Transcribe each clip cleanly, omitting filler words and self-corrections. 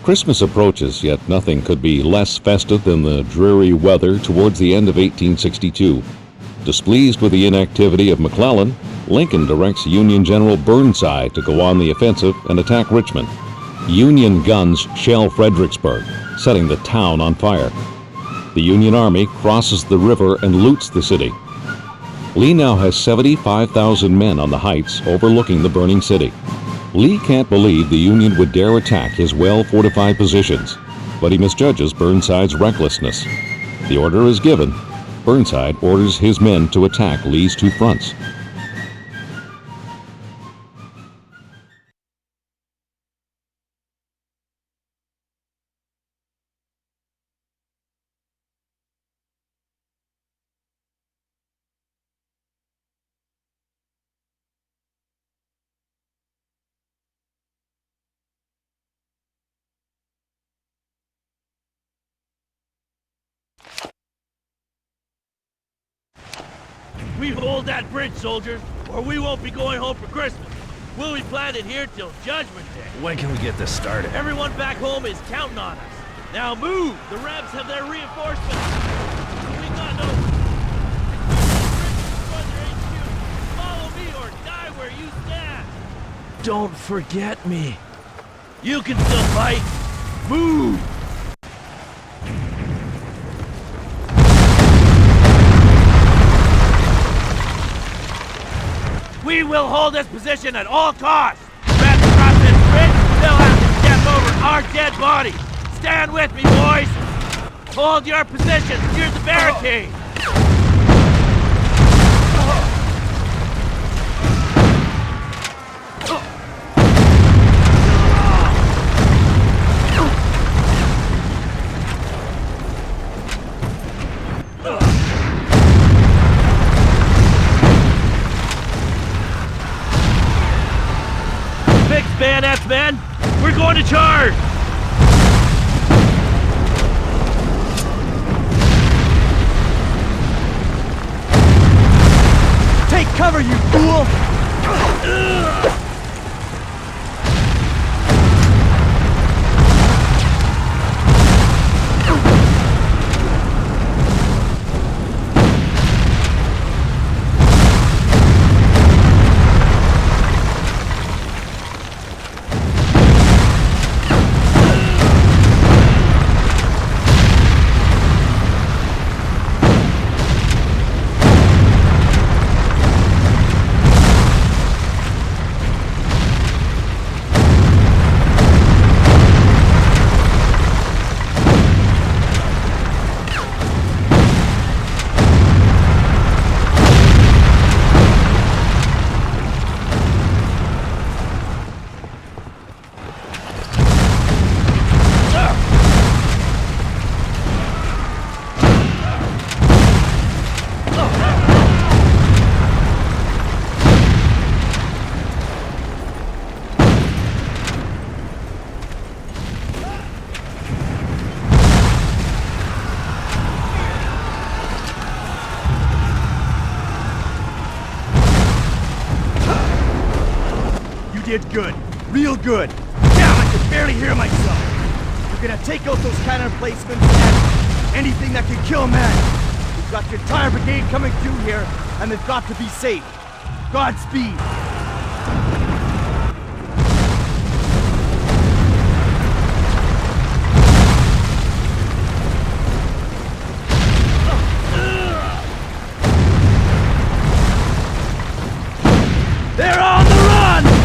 Christmas approaches, yet nothing could be less festive than the dreary weather towards the end of 1862. Displeased with the inactivity of McClellan, Lincoln directs Union General Burnside to go on the offensive and attack Richmond. Union guns shell Fredericksburg, setting the town on fire. The Union Army crosses the river and loots the city. Lee now has 75,000 men on the heights overlooking the burning city. Lee can't believe the Union would dare attack his well-fortified positions, but he misjudges Burnside's recklessness. The order is given. Burnside orders his men to attack Lee's two fronts. We hold that bridge, soldiers, or we won't be going home for Christmas. We'll be planted here till Judgment Day. When can we get this started? Everyone back home is counting on us. Now move! The Rebs have their reinforcements. We got no... Follow me or die where you stand. Don't forget me. You can still fight. Move! We will hold this position at all costs! Rebs cross this bridge, they'll have to step over our dead body! Stand with me, boys! Hold your positions near the barricade! Bayonets, men! We're going to charge! Take cover, you fool! Did good. Real good. Damn, I can barely hear myself. You're gonna take out those cannon emplacements and anything that can kill men. We've got the entire brigade coming through here, and they've got to be safe. Godspeed. They're on the run!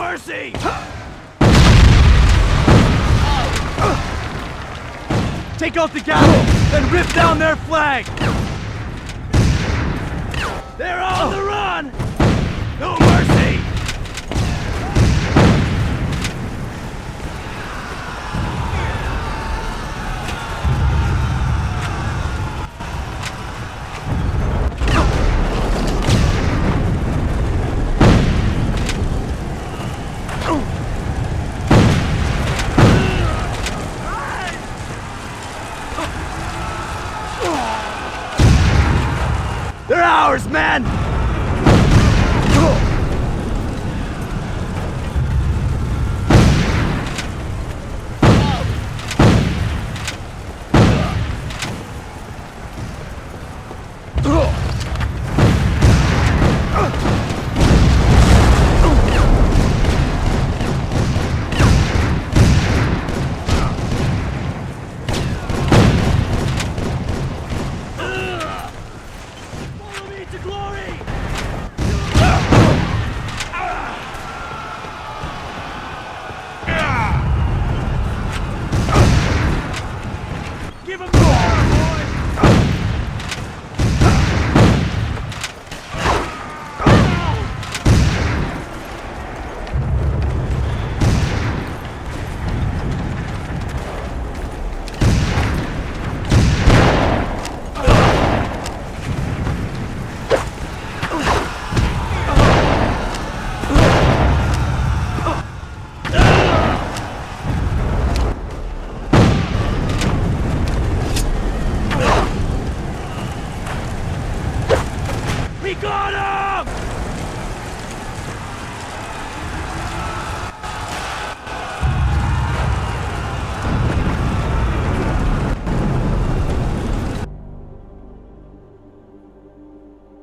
mercy! Take out the gavel, then rip down their flag! They're on the run! No mercy! They're ours, man!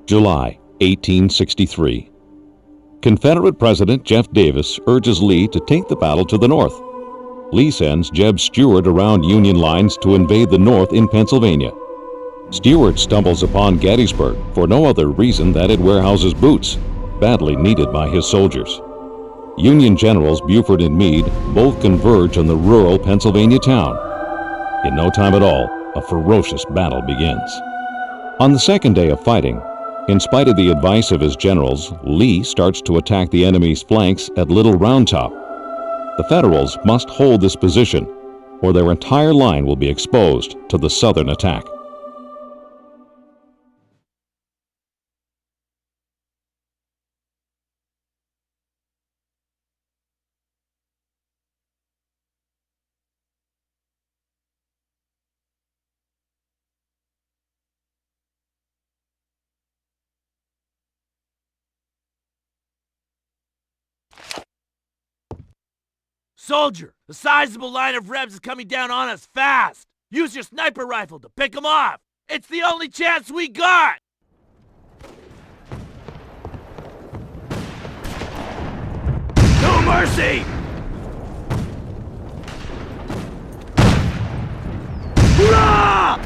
July 1863. Confederate President Jeff Davis urges Lee to take the battle to the north. Lee sends Jeb Stuart around Union lines to invade the north in Pennsylvania. Stuart stumbles upon Gettysburg for no other reason than it warehouses boots, badly needed by his soldiers. Union generals Buford and Meade both converge on the rural Pennsylvania town. In no time at all, a ferocious battle begins. On the second day of fighting, in spite of the advice of his generals, Lee starts to attack the enemy's flanks at Little Round Top. The Federals must hold this position, or their entire line will be exposed to the Southern attack. Soldier, a sizable line of Rebs is coming down on us fast. Use your sniper rifle to pick them off. It's the only chance we got. No mercy! Hurrah!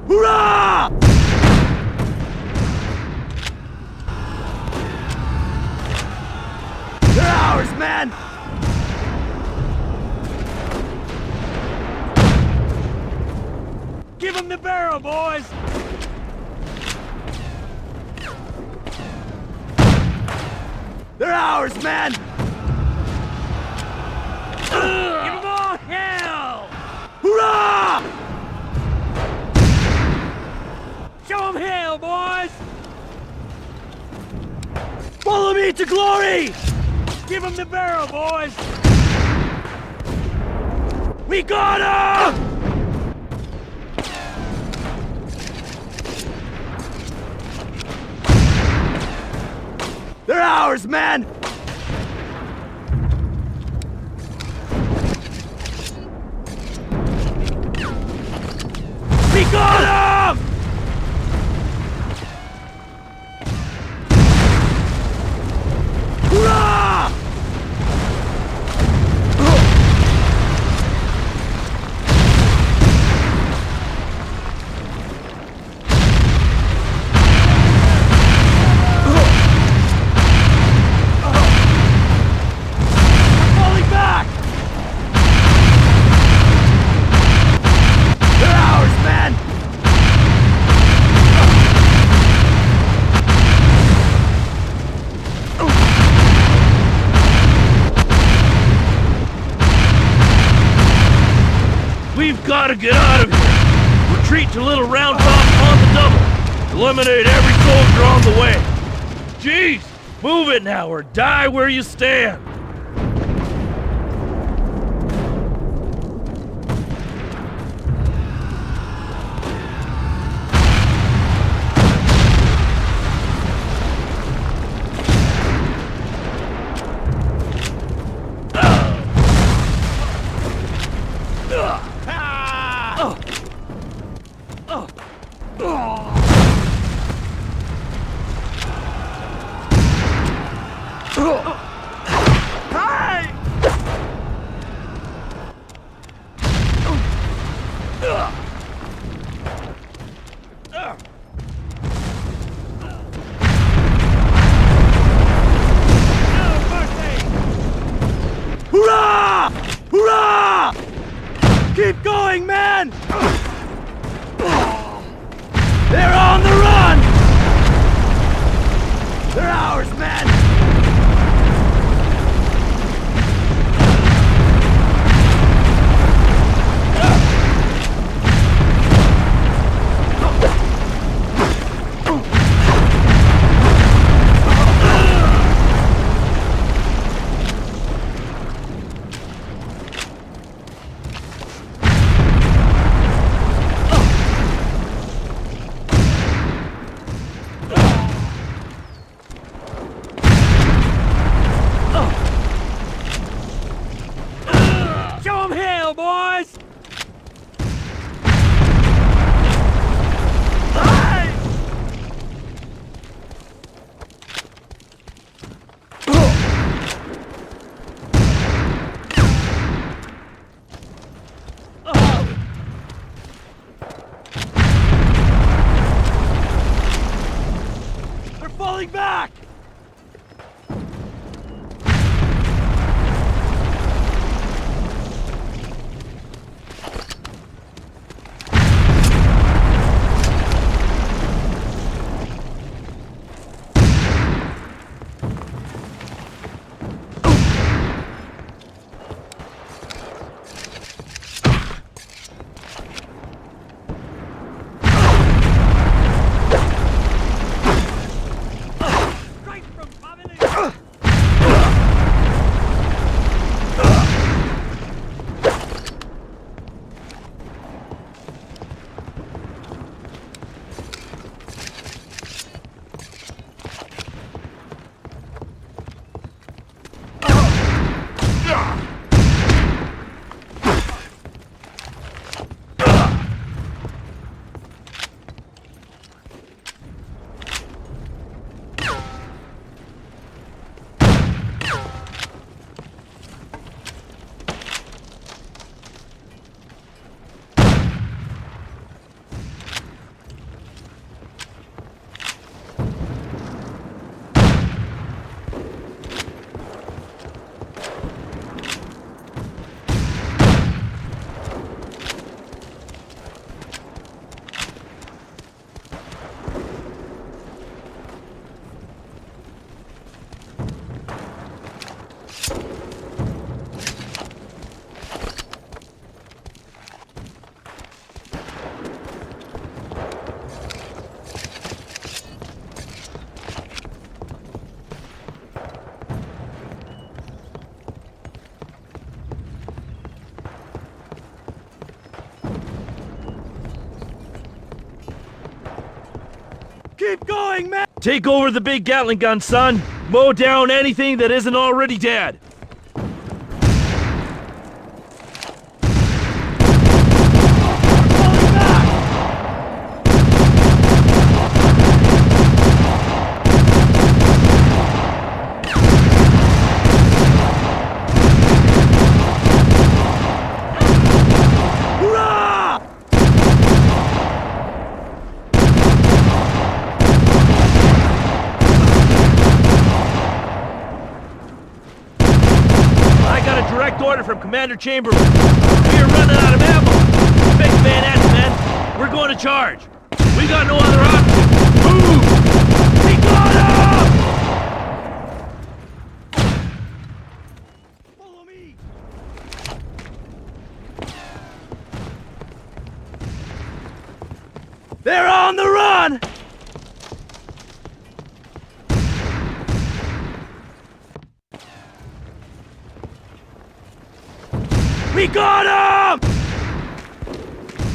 Hurrah! They're ours, man! Give them the barrel, boys! They're ours, man! Give them all hell! Hurrah! Show them hell, boys! Follow me to glory! Give them the barrel, boys! We got him! They're ours, man! We got him! gotta get out of here. Retreat to Little Round Top on the double. Eliminate every soldier on the way. Jeez, move it now or die where you stand. Hurrah! Hurrah! Keep going, man! They're on the run! They're ours, man! Falling back! Keep going, man! Take over the big Gatling gun, son! Mow down anything that isn't already dead! From Commander Chamberlain. We are running out of ammo. Fix bayonets, men. We're going to charge. We got no other option. Move! We got him! Follow me! They're on the run! We got him!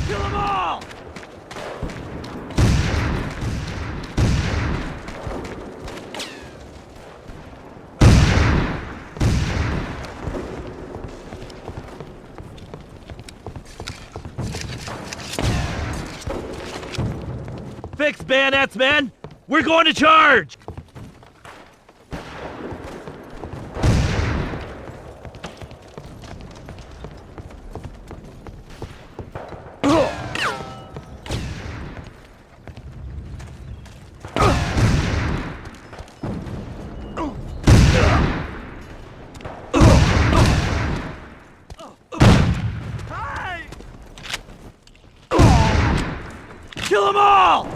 Kill them all! Fix bayonets, men! We're going to charge! Kill them all!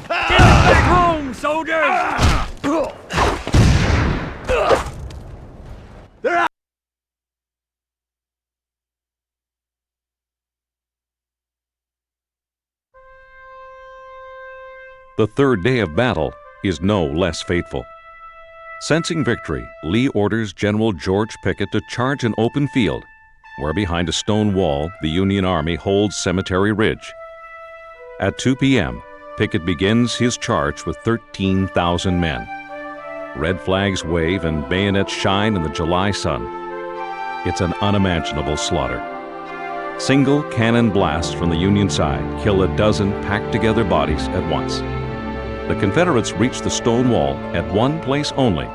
Get them back home, soldiers! They're out! The third day of battle is no less fateful. Sensing victory, Lee orders General George Pickett to charge an open field, where behind a stone wall the Union Army holds Cemetery Ridge. At 2 p.m., Pickett begins his charge with 13,000 men. Red flags wave and bayonets shine in the July sun. It's an unimaginable slaughter. Single cannon blasts from the Union side kill a dozen packed-together bodies at once. The Confederates reach the stone wall at one place only.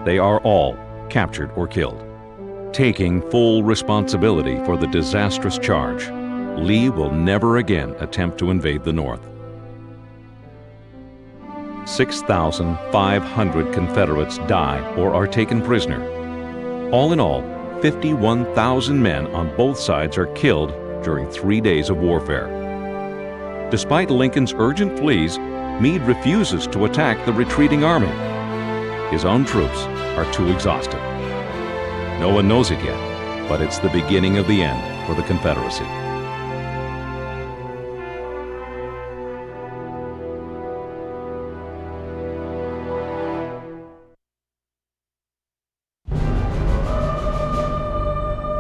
They are all captured or killed. Taking full responsibility for the disastrous charge, Lee will never again attempt to invade the North. 6,500 Confederates die or are taken prisoner. All in all, 51,000 men on both sides are killed during 3 days of warfare. Despite Lincoln's urgent pleas, Meade refuses to attack the retreating army. His own troops are too exhausted. No one knows it yet, but it's the beginning of the end for the Confederacy.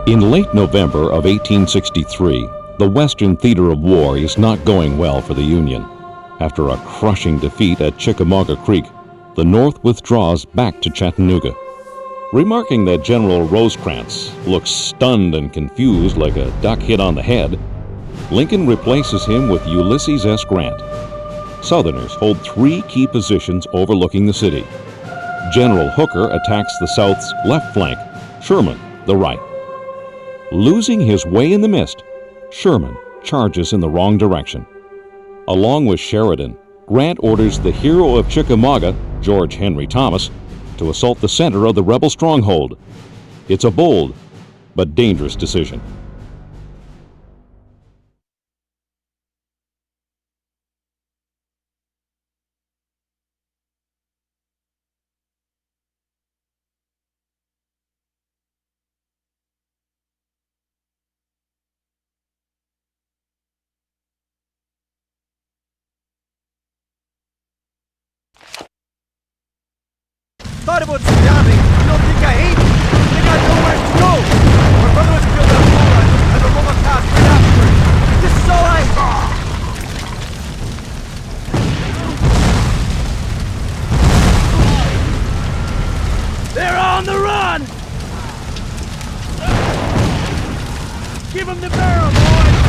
In late November of 1863, the Western theater of war is not going well for the Union. After a crushing defeat at Chickamauga Creek, the North withdraws back to Chattanooga. Remarking that General Rosecrans looks stunned and confused like a duck hit on the head, Lincoln replaces him with Ulysses S. Grant. Southerners hold 3 key positions overlooking the city. General Hooker attacks the South's left flank, Sherman the right. Losing his way in the mist, Sherman charges in the wrong direction. Along with Sheridan, Grant orders the hero of Chickamauga, George Henry Thomas, to assault the center of the rebel stronghold. It's a bold but dangerous decision. Thought about stabbing. You don't think I hate you? I think I know where to go. My brother was killed at Selma and the Roma Pass right afterwards. This is all I... They're on the run! Give them the barrel, boys!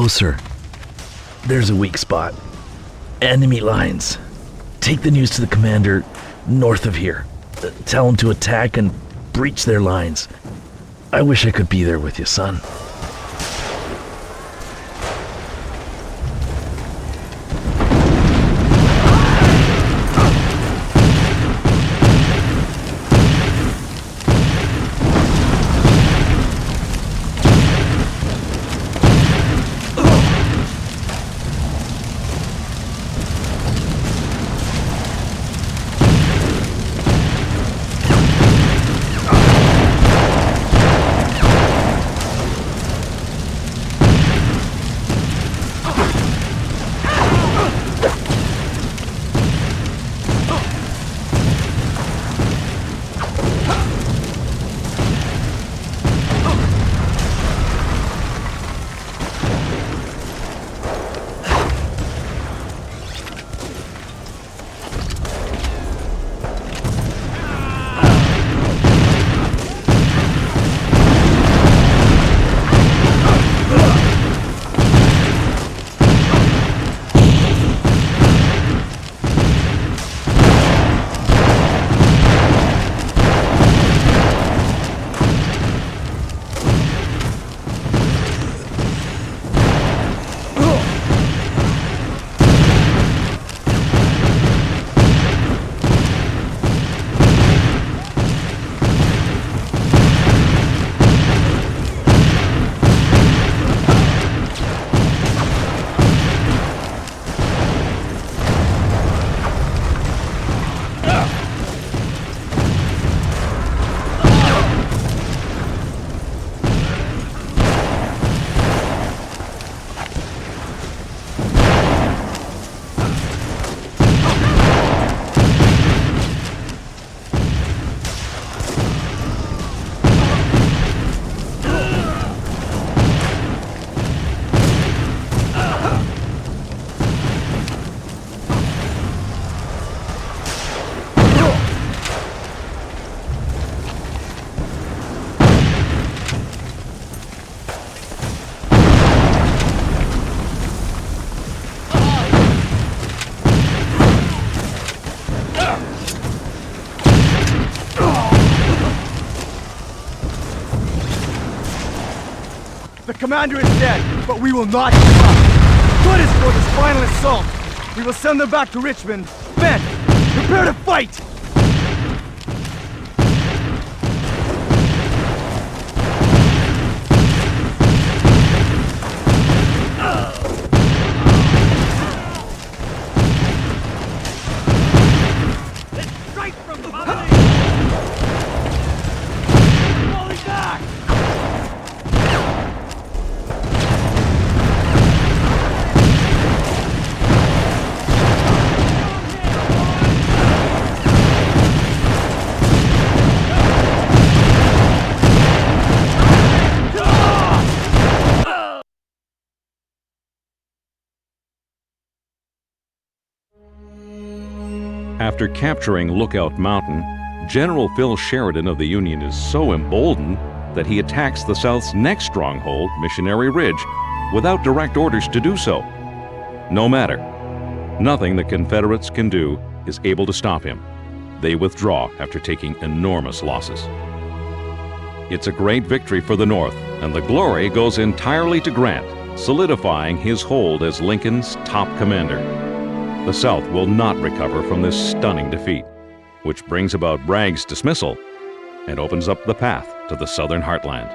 closer. There's a weak spot. Enemy lines. Take the news to the commander north of here. Tell him to attack and breach their lines. I wish I could be there with you, son. The commander is dead, but we will not give up. Gettysburg is final assault. We will send them back to Richmond. Men, prepare to fight! After capturing Lookout Mountain, General Phil Sheridan of the Union is so emboldened that he attacks the South's next stronghold, Missionary Ridge, without direct orders to do so. No matter. Nothing the Confederates can do is able to stop him. They withdraw after taking enormous losses. It's a great victory for the North, and the glory goes entirely to Grant, solidifying his hold as Lincoln's top commander. The South will not recover from this stunning defeat, which brings about Bragg's dismissal and opens up the path to the Southern heartland.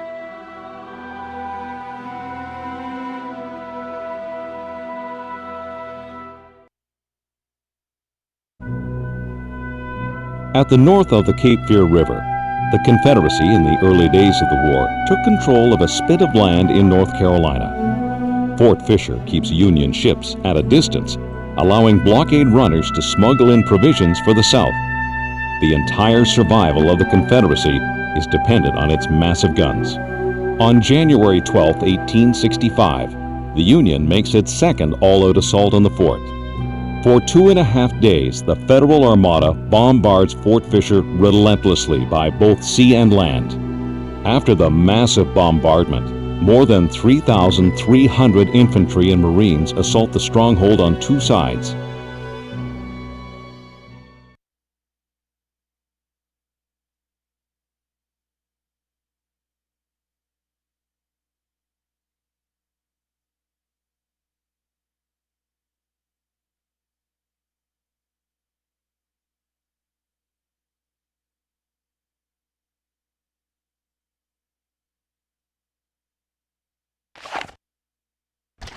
At the north of the Cape Fear River, the Confederacy in the early days of the war took control of a spit of land in North Carolina. Fort Fisher keeps Union ships at a distance, allowing blockade runners to smuggle in provisions for the South. The entire survival of the Confederacy is dependent on its massive guns. On January 12, 1865, the Union makes its second all-out assault on the fort. For 2.5 days, the Federal Armada bombards Fort Fisher relentlessly by both sea and land. After the massive bombardment, more than 3,300 infantry and Marines assault the stronghold on two sides.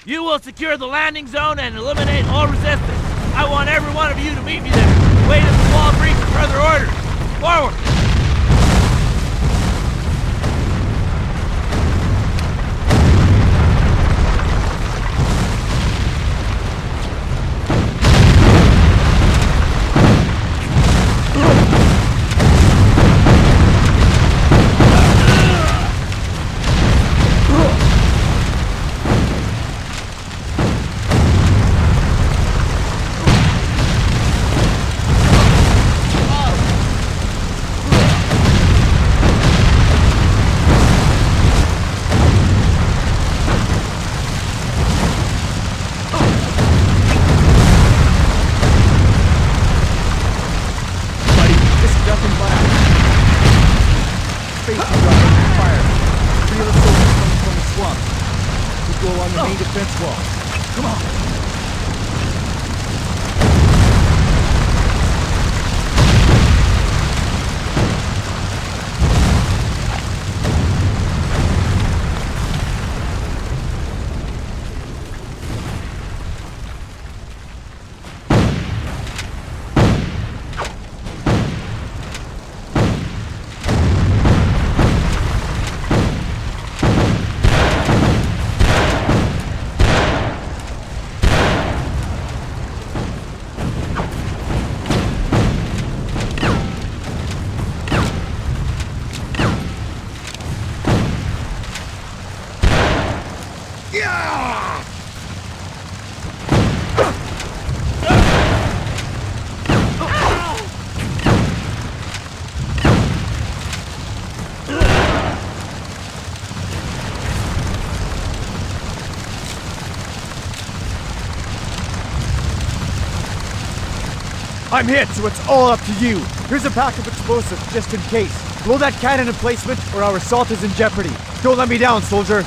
You will secure the landing zone and eliminate all resistance. I want every one of you to meet me there. Wait at the wall breach for further orders. Forward! I'm hit, so it's all up to you. Here's a pack of explosives, just in case. Blow that cannon emplacement, or our assault is in jeopardy. Don't let me down, soldier.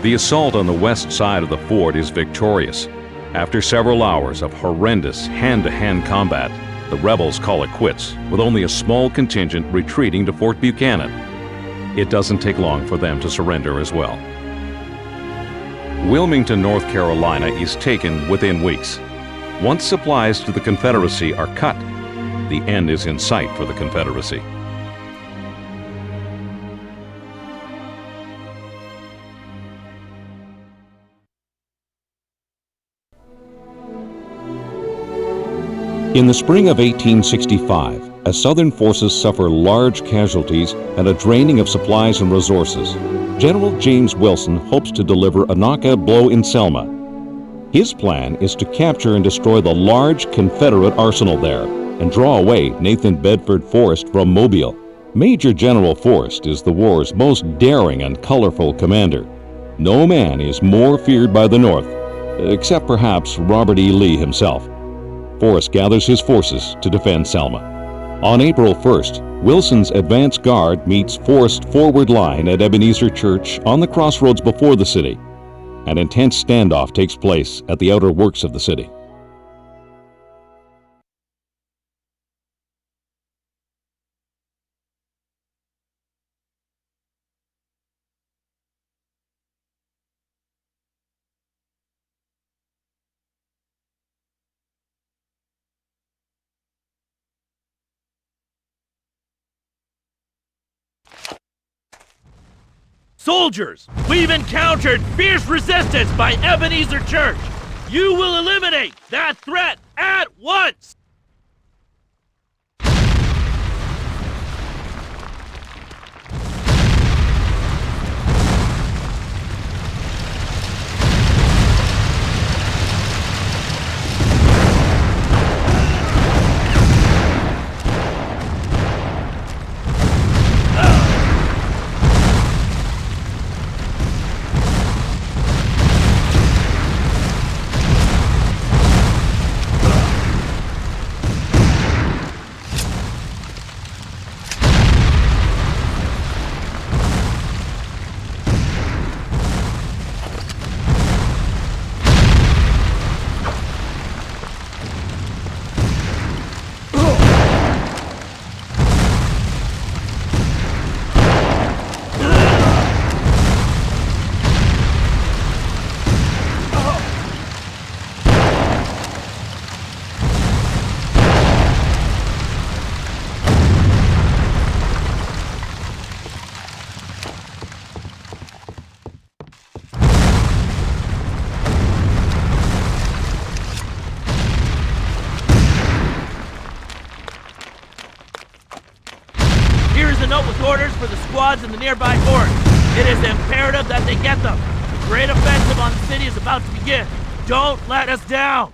The assault on the west side of the fort is victorious. After several hours of horrendous hand-to-hand combat, the rebels call it quits, with only a small contingent retreating to Fort Buchanan. It doesn't take long for them to surrender as well. Wilmington, North Carolina is taken within weeks. Once supplies to the Confederacy are cut, the end is in sight for the Confederacy. In the spring of 1865, as Southern forces suffer large casualties and a draining of supplies and resources, General James Wilson hopes to deliver a knockout blow in Selma. His plan is to capture and destroy the large Confederate arsenal there and draw away Nathan Bedford Forrest from Mobile. Major General Forrest is the war's most daring and colorful commander. No man is more feared by the North, except perhaps Robert E. Lee himself. Forrest gathers his forces to defend Selma. On April 1st, Wilson's advance guard meets Forrest's forward line at Ebenezer Church on the crossroads before the city. An intense standoff takes place at the outer works of the city. Soldiers, we've encountered fierce resistance by Ebenezer Church. You will eliminate that threat at once! Orders for the squads in the nearby fort. It is imperative that they get them. The great offensive on the city is about to begin. Don't let us down!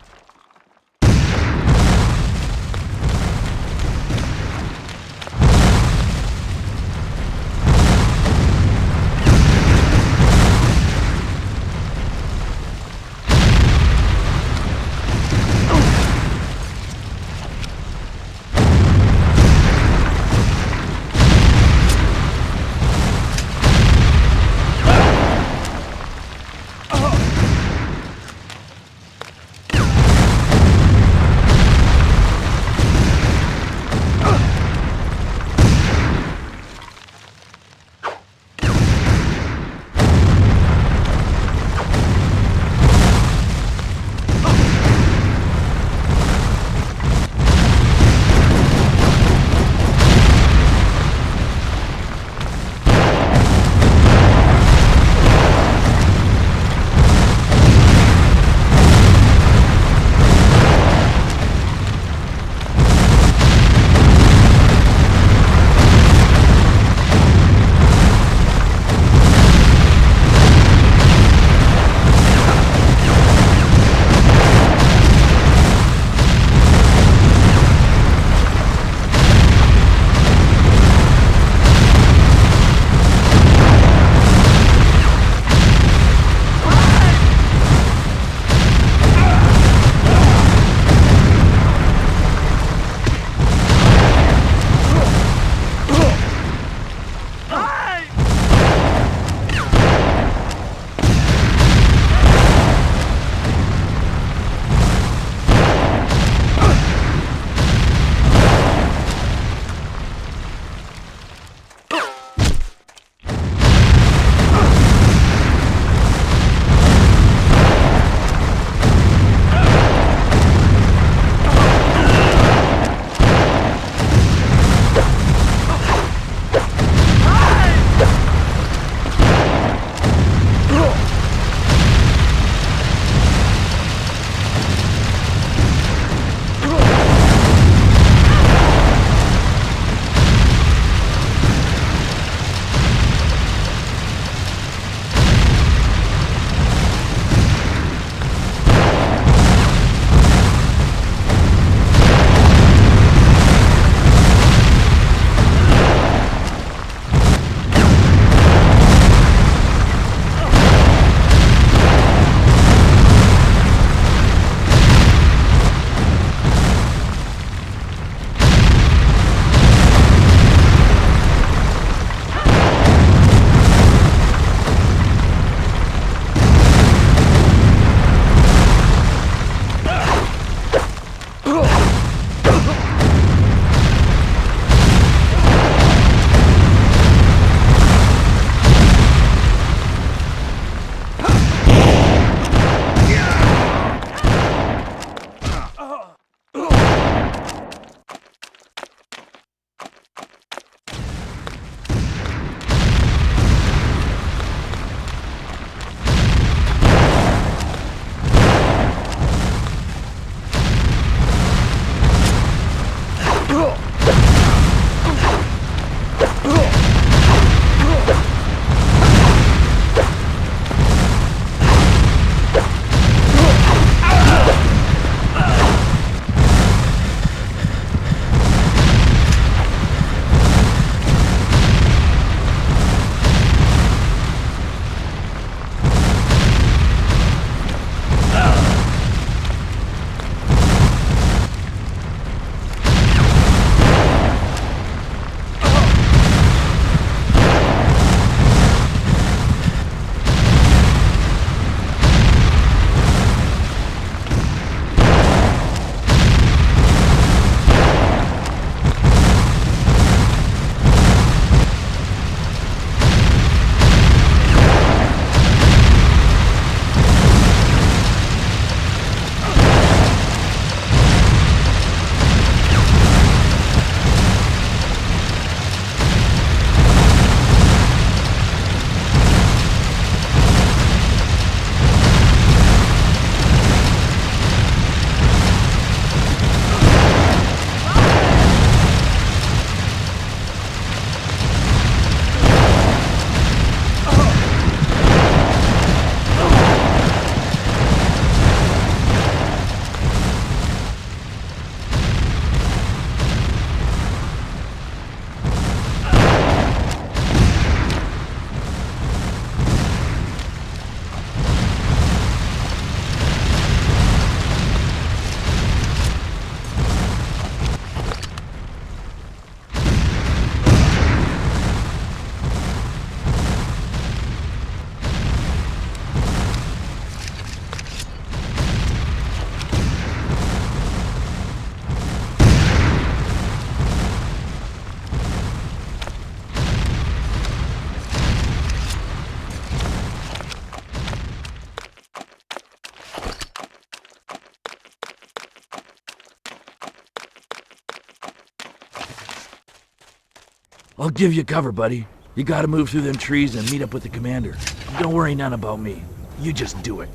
I'll give you cover, buddy. You gotta move through them trees and meet up with the commander. Don't worry none about me. You just do it.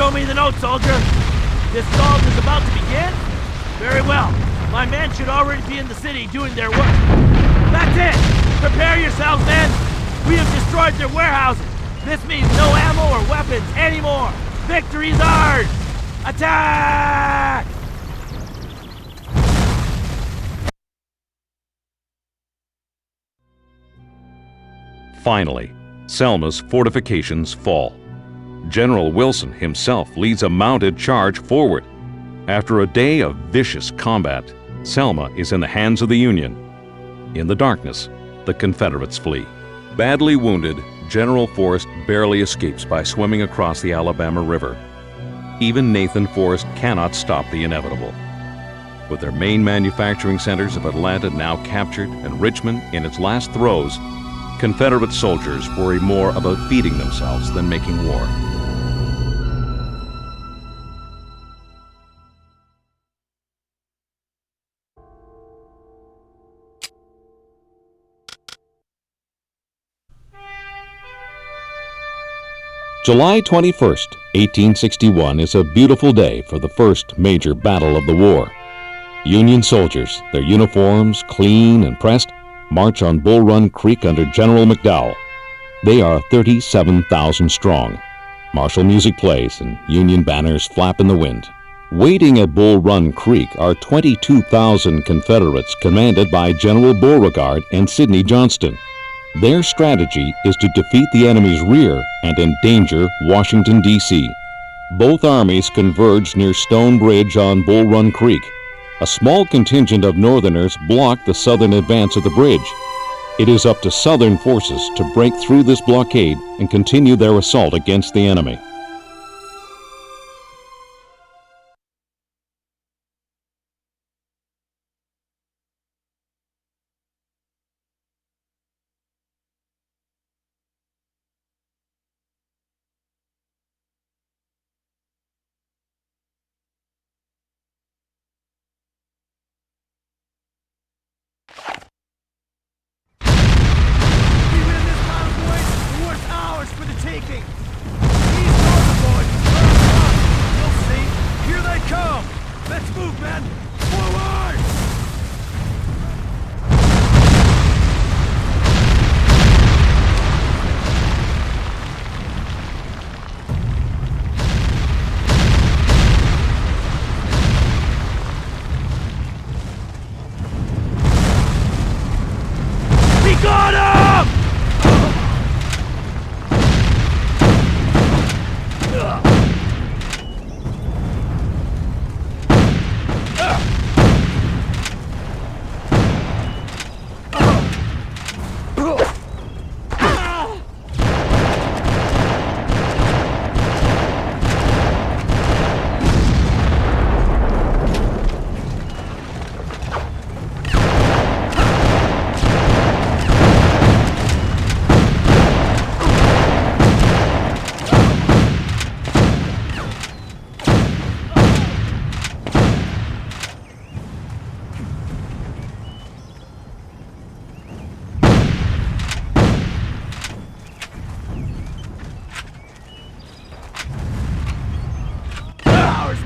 Show me the note, soldier. This assault is about to begin? Very well. My men should already be in the city doing their work. That's it! Prepare yourselves, men! We have destroyed their warehouses! This means no ammo or weapons anymore! Victory's ours! Attack! Finally, Selma's fortifications fall. General Wilson himself leads a mounted charge forward. After a day of vicious combat, Selma is in the hands of the Union. In the darkness, the Confederates flee. Badly wounded, General Forrest barely escapes by swimming across the Alabama River. Even Nathan Forrest cannot stop the inevitable. With their main manufacturing centers of Atlanta now captured and Richmond in its last throes, Confederate soldiers worry more about feeding themselves than making war. July 21st, 1861 is a beautiful day for the first major battle of the war. Union soldiers, their uniforms clean and pressed, march on Bull Run Creek under General McDowell. They are 37,000 strong. Martial music plays and Union banners flap in the wind. Waiting at Bull Run Creek are 22,000 Confederates commanded by General Beauregard and Sidney Johnston. Their strategy is to defeat the enemy's rear and endanger Washington, D.C. Both armies converge near Stone Bridge on Bull Run Creek. A small contingent of Northerners block the southern advance of the bridge. It is up to Southern forces to break through this blockade and continue their assault against the enemy. We win this battle, boys. The war's ours for the taking. These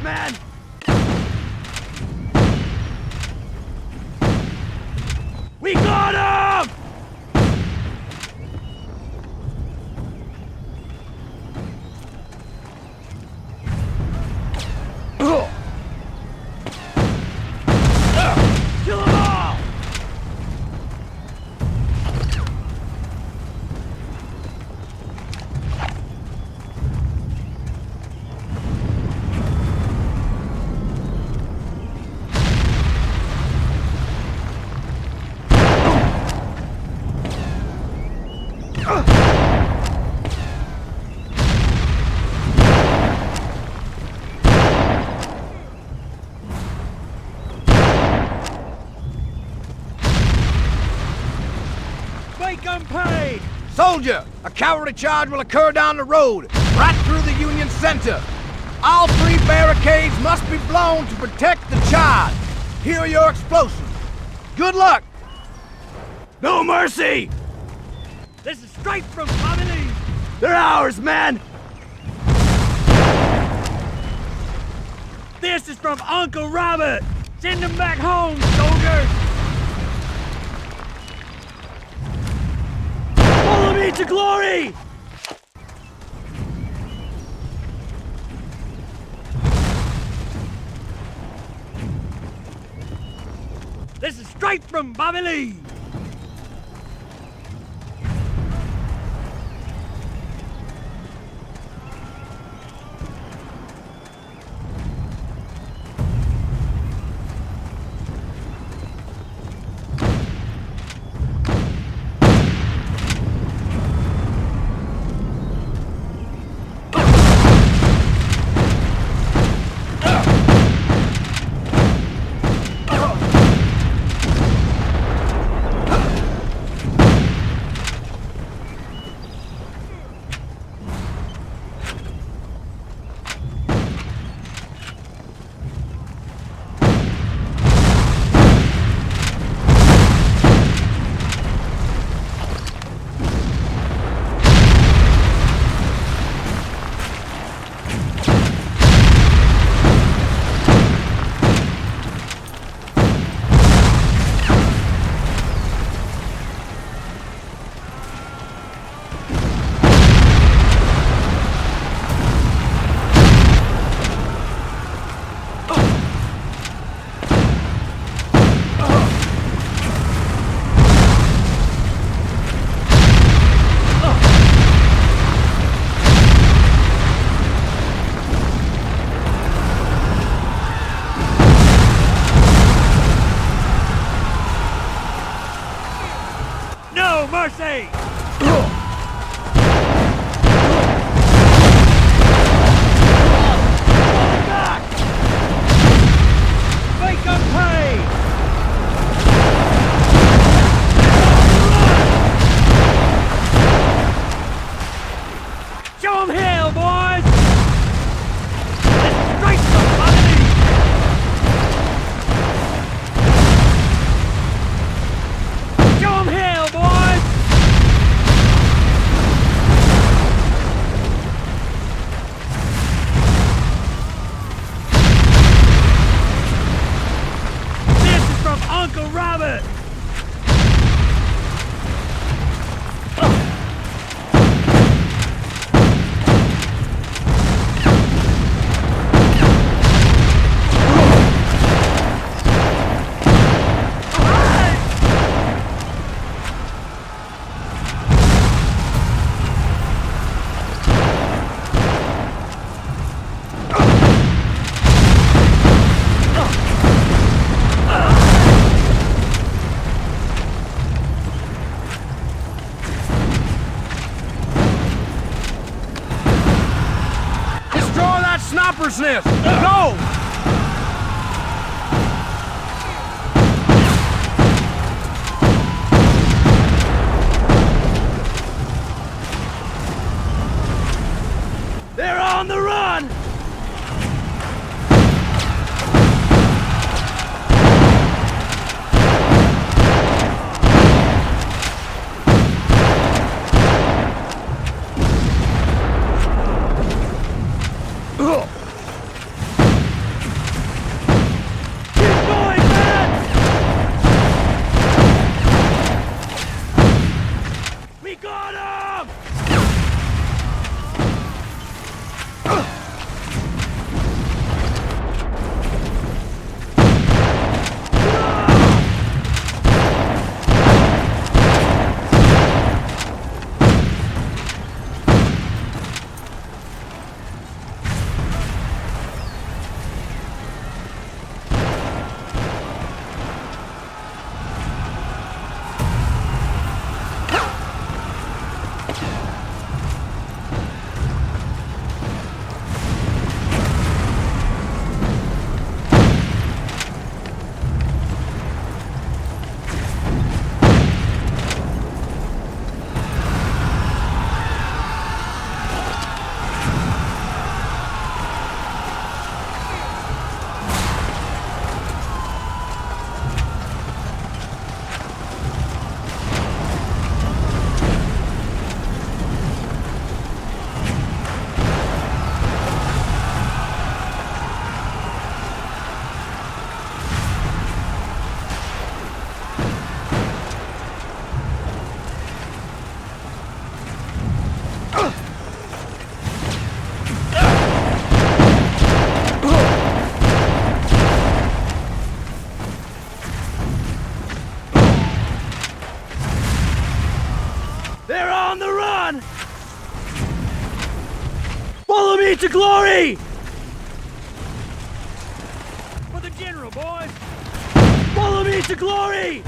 man! We got him! Kill them all! Make them pay! Soldier, a cavalry charge will occur down the road, right through the Union center. All 3 barricades must be blown to protect the charge. Here are your explosives. Good luck! No mercy! This is straight from Bobby Lee! They're ours, man! This is from Uncle Robert! Send them back home, soldiers! Follow me to glory! This is straight from Bobby Lee! mercy! Make them pay! Show them hell, boys! Let's strike somebody! Show them hell, boys! This is from Uncle Robert! Destroy that sniper's nest! Go! They're on the run! me to glory! For the general, boys! Follow me to glory!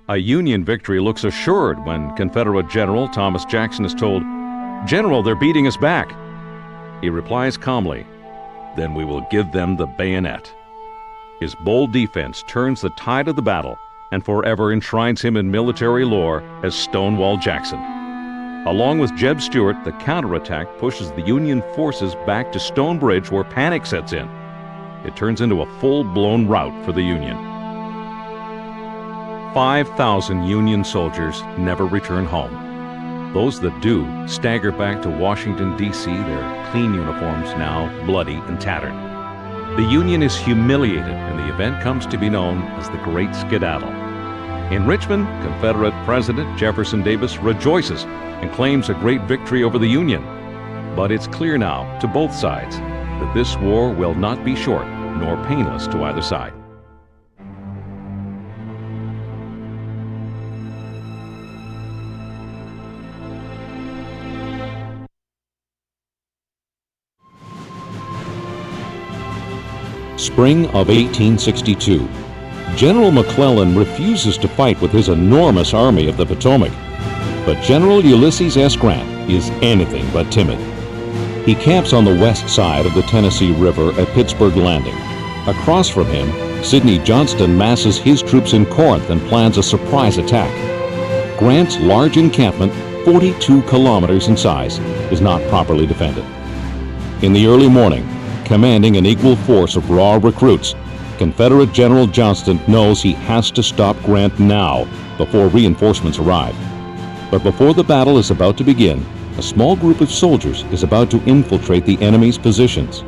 A Union victory looks assured when Confederate General Thomas Jackson is told, "General, they're beating us back." He replies calmly, "Then we will give them the bayonet." His bold defense turns the tide of the battle and forever enshrines him in military lore as Stonewall Jackson. Along with Jeb Stuart, the counterattack pushes the Union forces back to Stone Bridge where panic sets in. It turns into a full-blown rout for the Union. 5,000 Union soldiers never return home. Those that do stagger back to Washington, D.C., their clean uniforms now bloody and tattered. The Union is humiliated, and the event comes to be known as the Great Skedaddle. In Richmond, Confederate President Jefferson Davis rejoices and claims a great victory over the Union. But it's clear now to both sides that this war will not be short nor painless to either side. Spring of 1862. General McClellan refuses to fight with his enormous Army of the Potomac. But General Ulysses S. Grant is anything but timid. He camps on the west side of the Tennessee River at Pittsburg Landing. Across from him, Sidney Johnston masses his troops in Corinth and plans a surprise attack. Grant's large encampment, 42 kilometers in size, is not properly defended. In the early morning, commanding an equal force of raw recruits, Confederate General Johnston knows he has to stop Grant now before reinforcements arrive. But before the battle is about to begin, a small group of soldiers is about to infiltrate the enemy's positions.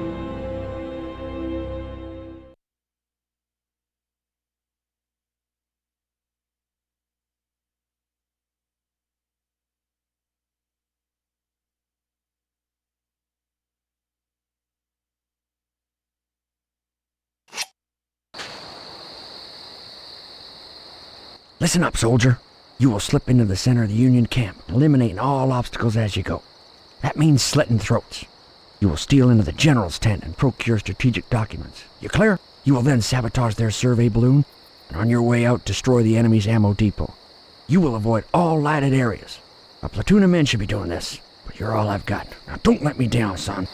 Listen up, soldier. You will slip into the center of the Union camp, eliminating all obstacles as you go. That means slitting throats. You will steal into the general's tent and procure strategic documents. You clear? You will then sabotage their survey balloon, and on your way out, destroy the enemy's ammo depot. You will avoid all lighted areas. A platoon of men should be doing this, but you're all I've got. Now don't let me down, son.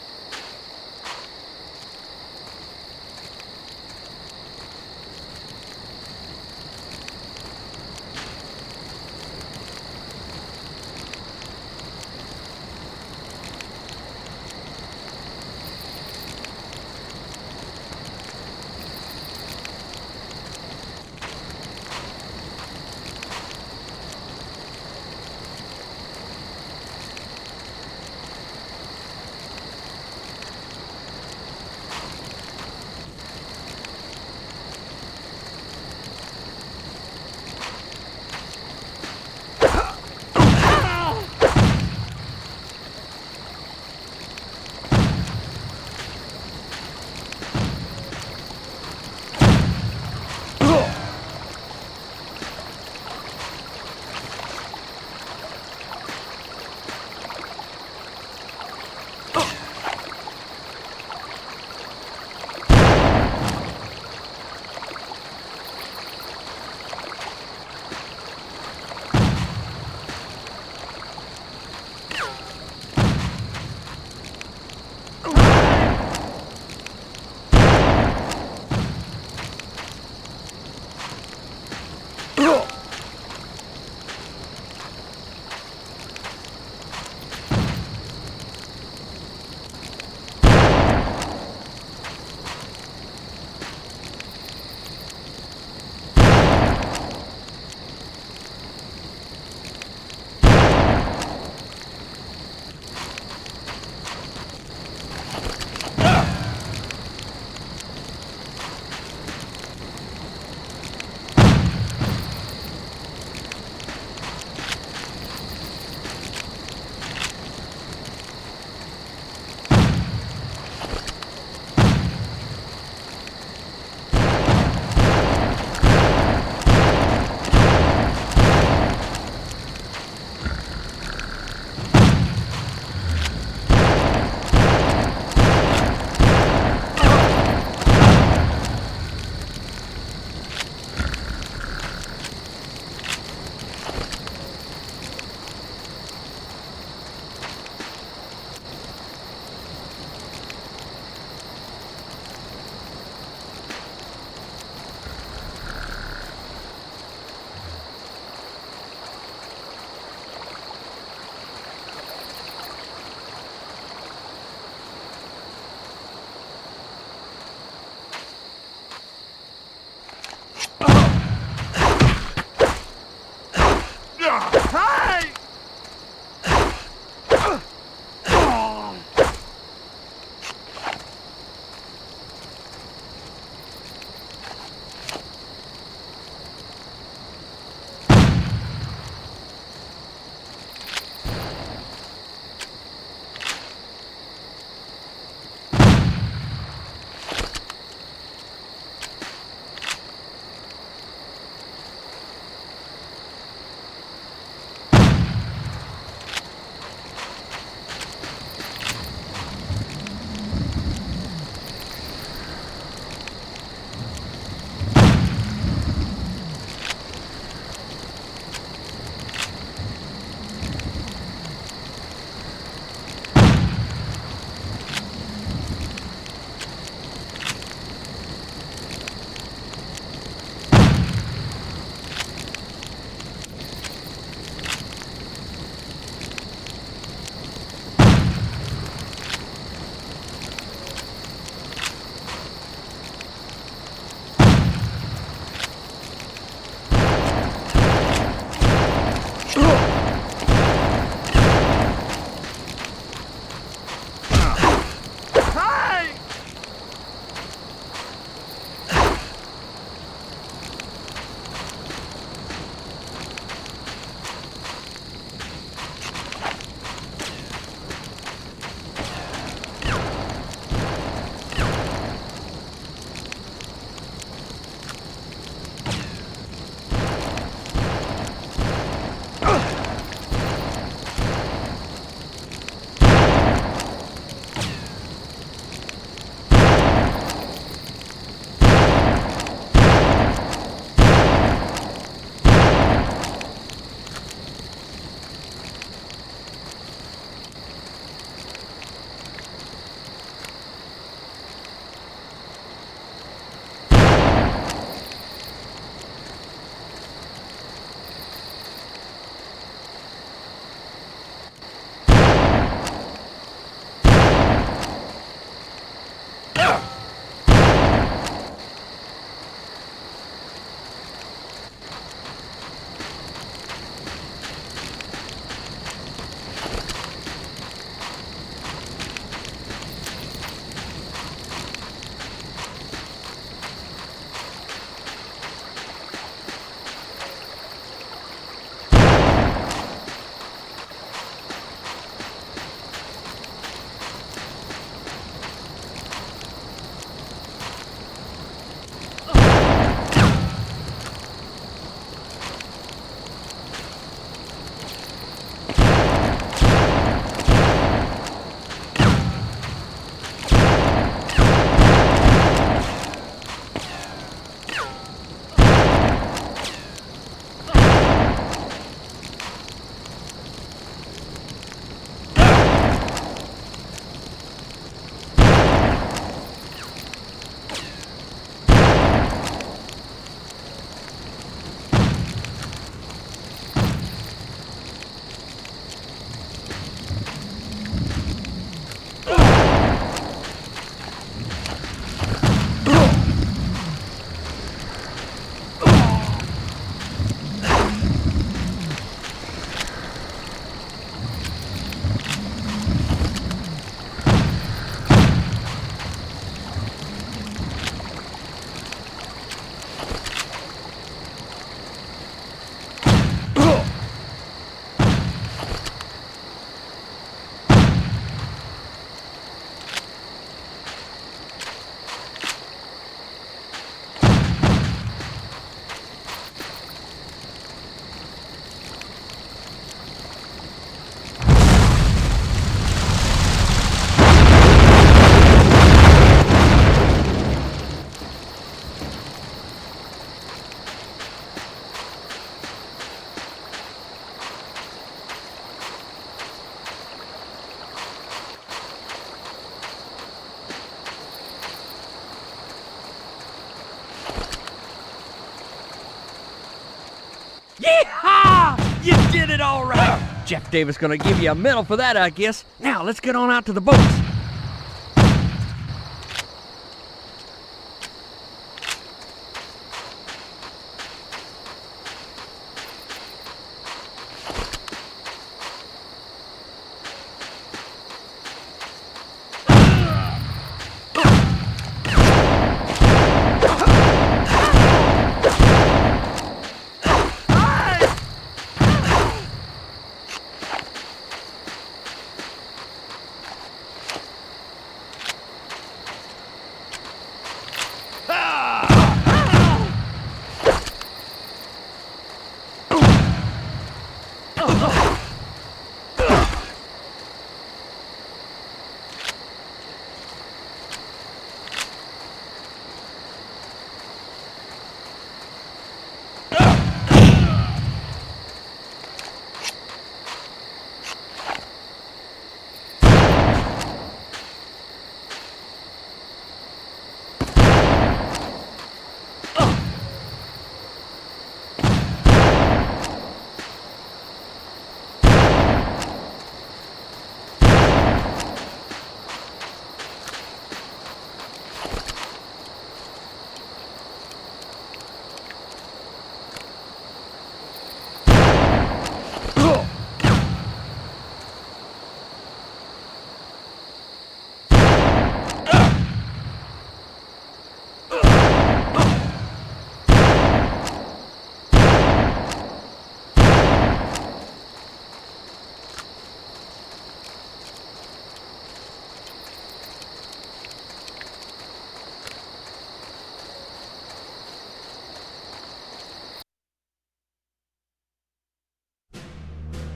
it all right. Jeff Davis gonna give you a medal for that, I guess. Now, let's get on out to the boats.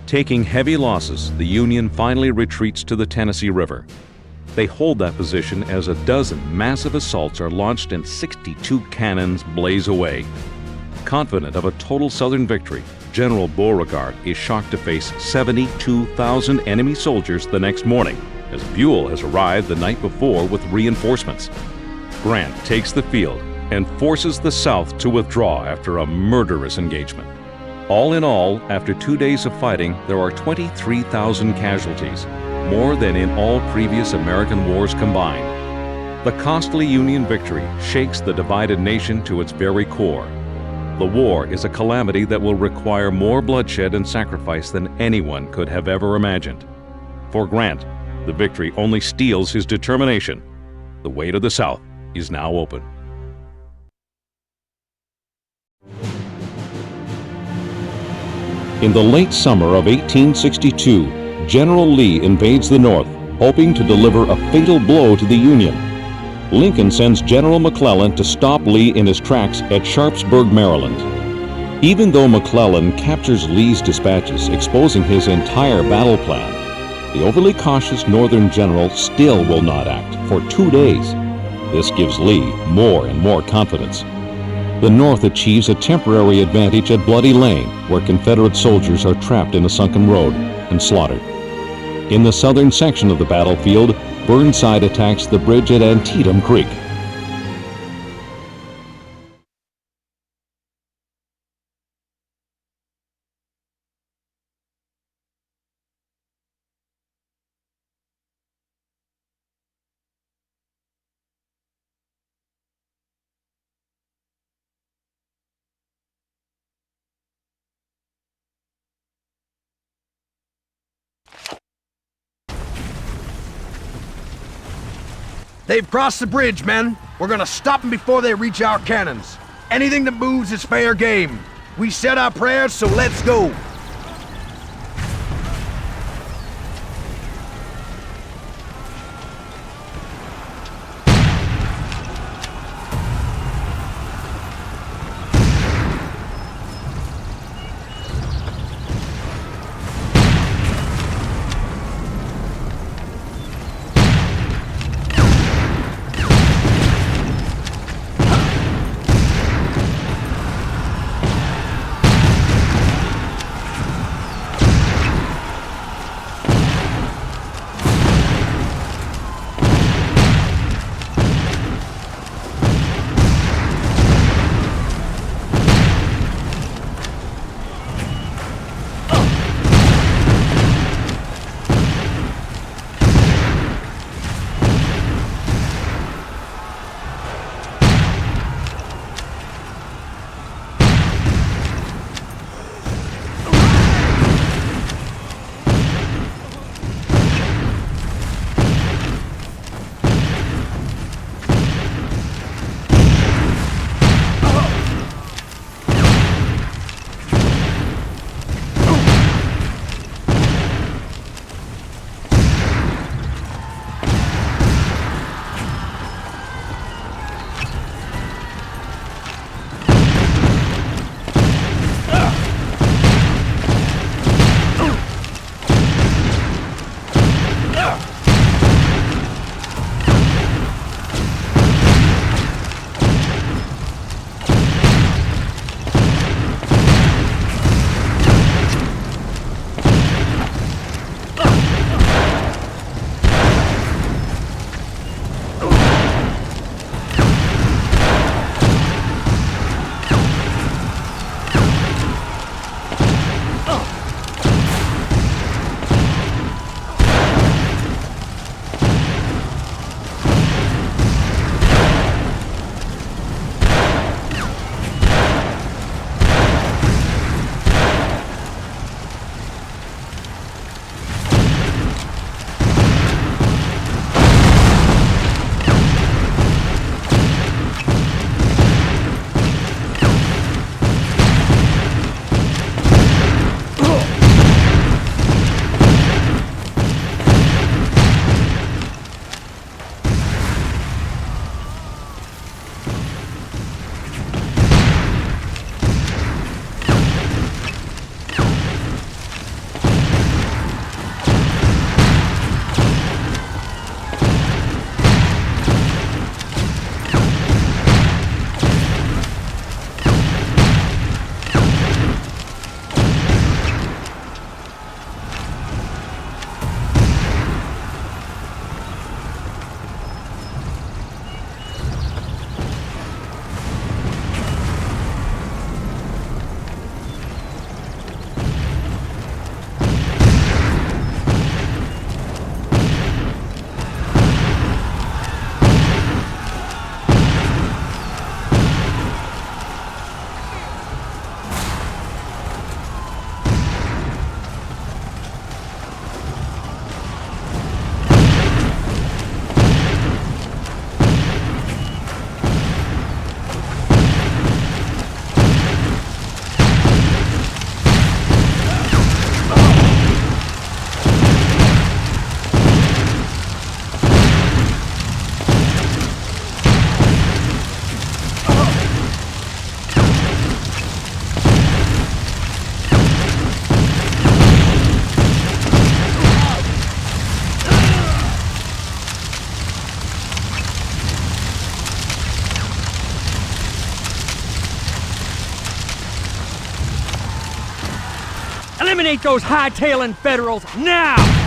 Taking heavy losses, the Union finally retreats to the Tennessee River. They hold that position as a dozen massive assaults are launched and 62 cannons blaze away. Confident of a total Southern victory, General Beauregard is shocked to face 72,000 enemy soldiers the next morning, as Buell has arrived the night before with reinforcements. Grant takes the field and forces the South to withdraw after a murderous engagement. All in all, after 2 days of fighting, there are 23,000 casualties, more than in all previous American wars combined. The costly Union victory shakes the divided nation to its very core. The war is a calamity that will require more bloodshed and sacrifice than anyone could have ever imagined. For Grant, the victory only steels his determination. The way to the South is now open. In the late summer of 1862, General Lee invades the North, hoping to deliver a fatal blow to the Union. Lincoln sends General McClellan to stop Lee in his tracks at Sharpsburg, Maryland. Even though McClellan captures Lee's dispatches, exposing his entire battle plan, the overly cautious Northern general still will not act for 2 days. This gives Lee more and more confidence. The North achieves a temporary advantage at Bloody Lane, where Confederate soldiers are trapped in a sunken road and slaughtered. In the southern section of the battlefield, Burnside attacks the bridge at Antietam Creek. They've crossed the bridge, men. We're gonna stop them before they reach our cannons. Anything that moves is fair game. We said our prayers, so let's go. eliminate those hightailing Federals now!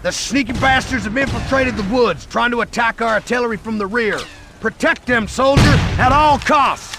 The sneaky bastards have infiltrated the woods, trying to attack our artillery from the rear. Protect them, soldier, at all costs!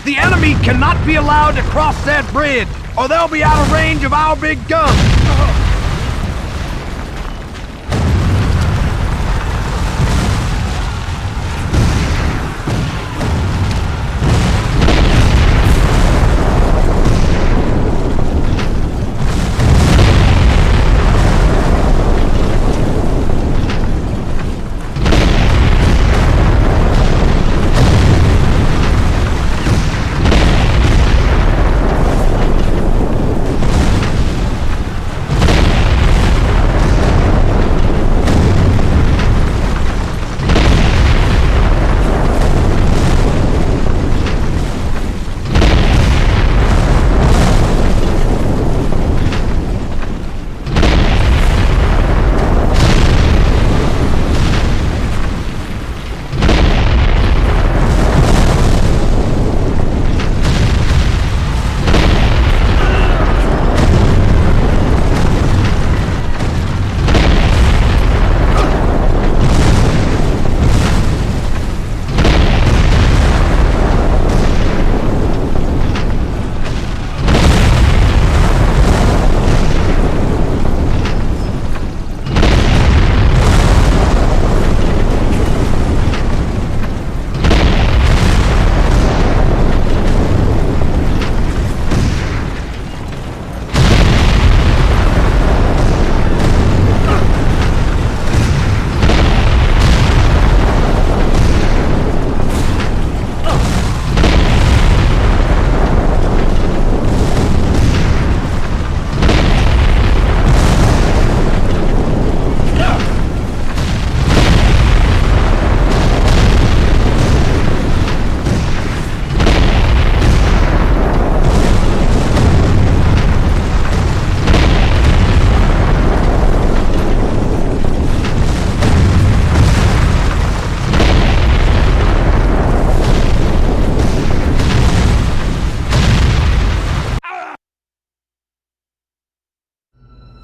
The enemy cannot be allowed to cross that bridge, or they'll be out of range of our big guns.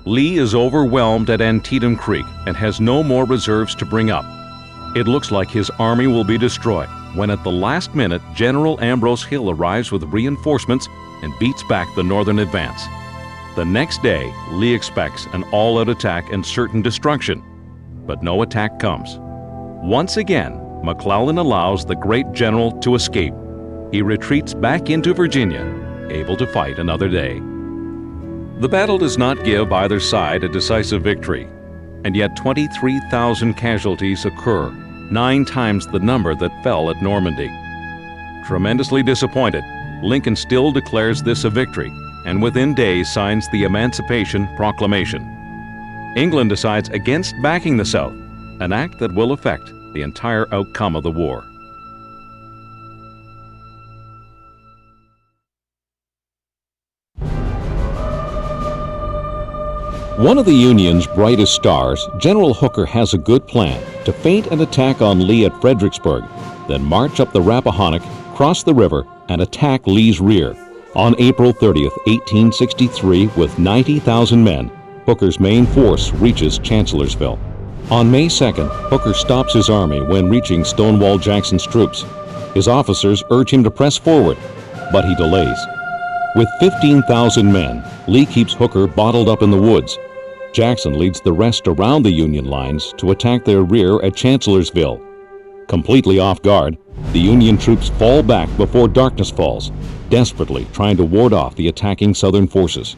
Lee is overwhelmed at Antietam Creek and has no more reserves to bring up. It looks like his army will be destroyed when at the last minute General Ambrose Hill arrives with reinforcements and beats back the northern advance. The next day, Lee expects an all-out attack and certain destruction, but no attack comes. Once again, McClellan allows the great general to escape. He retreats back into Virginia, able to fight another day. The battle does not give either side a decisive victory, and yet 23,000 casualties occur, 9 times the number that fell at Normandy. Tremendously disappointed, Lincoln still declares this a victory, and within days signs the Emancipation Proclamation. England decides against backing the South, an act that will affect the entire outcome of the war. One of the Union's brightest stars, General Hooker has a good plan to feint an attack on Lee at Fredericksburg, then march up the Rappahannock, cross the river, and attack Lee's rear. On April 30th, 1863, with 90,000 men, Hooker's main force reaches Chancellorsville. On May 2nd, Hooker stops his army when reaching Stonewall Jackson's troops. His officers urge him to press forward, but he delays. With 15,000 men, Lee keeps Hooker bottled up in the woods. Jackson leads the rest around the Union lines to attack their rear at Chancellorsville. Completely off guard, the Union troops fall back before darkness falls, desperately trying to ward off the attacking Southern forces.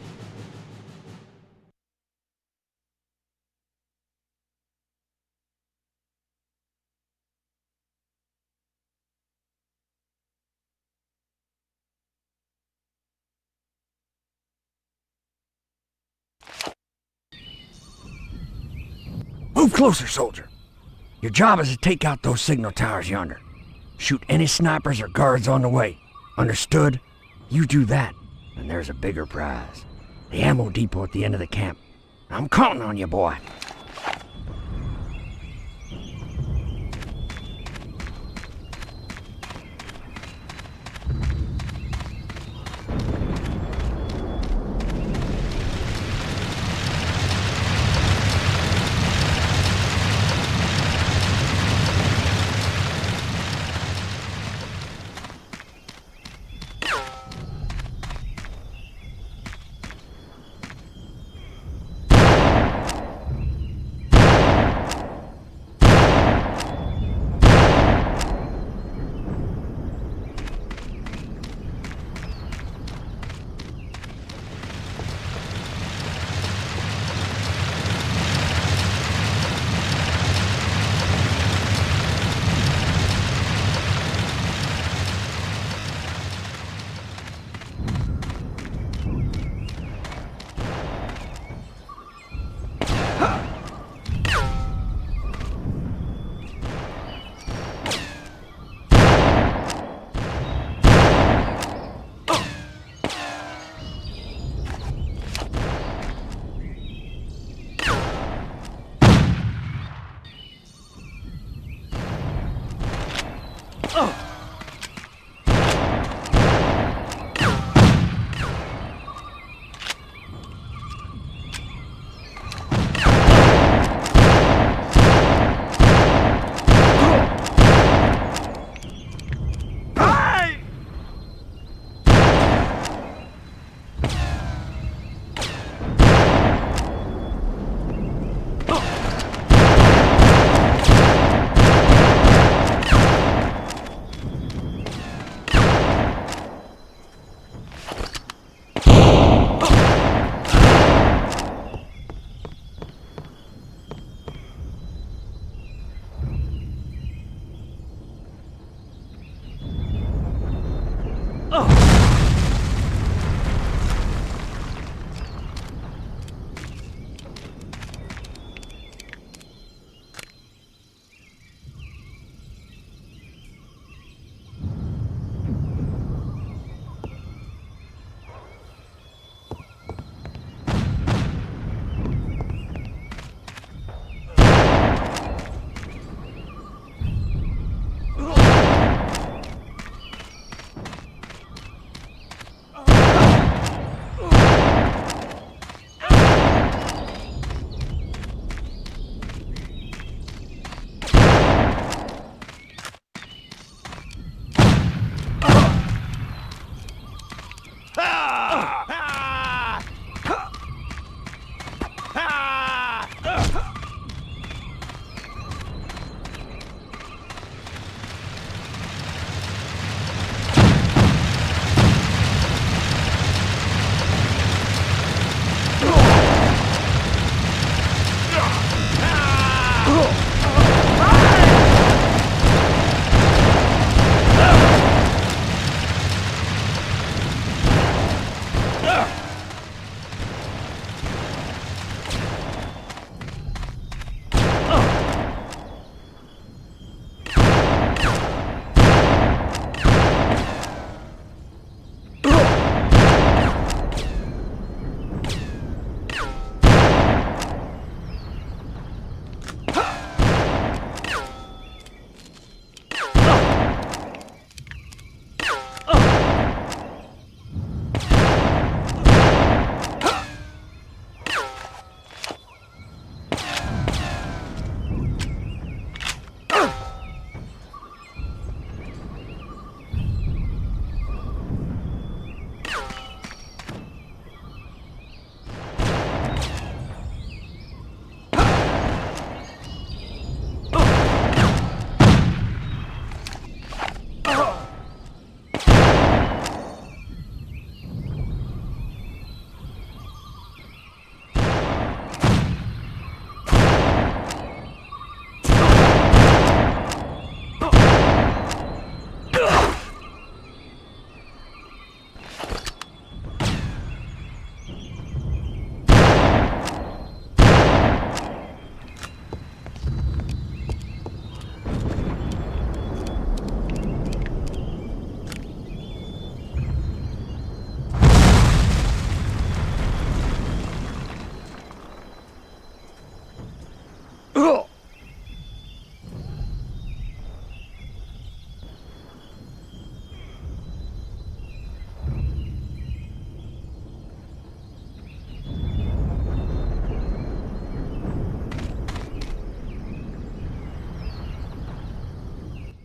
Move closer, soldier. Your job is to take out those signal towers yonder. Shoot any snipers or guards on the way. Understood? You do that, and there's a bigger prize. The ammo depot at the end of the camp. I'm counting on you, boy.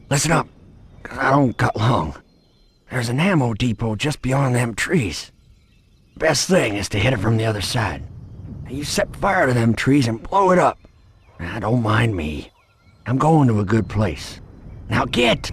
Listen up, 'cause I don't got long. There's an ammo depot just beyond them trees. Best thing is to hit it from the other side. You set fire to them trees and blow it up. Don't mind me. I'm going to a good place. Now get!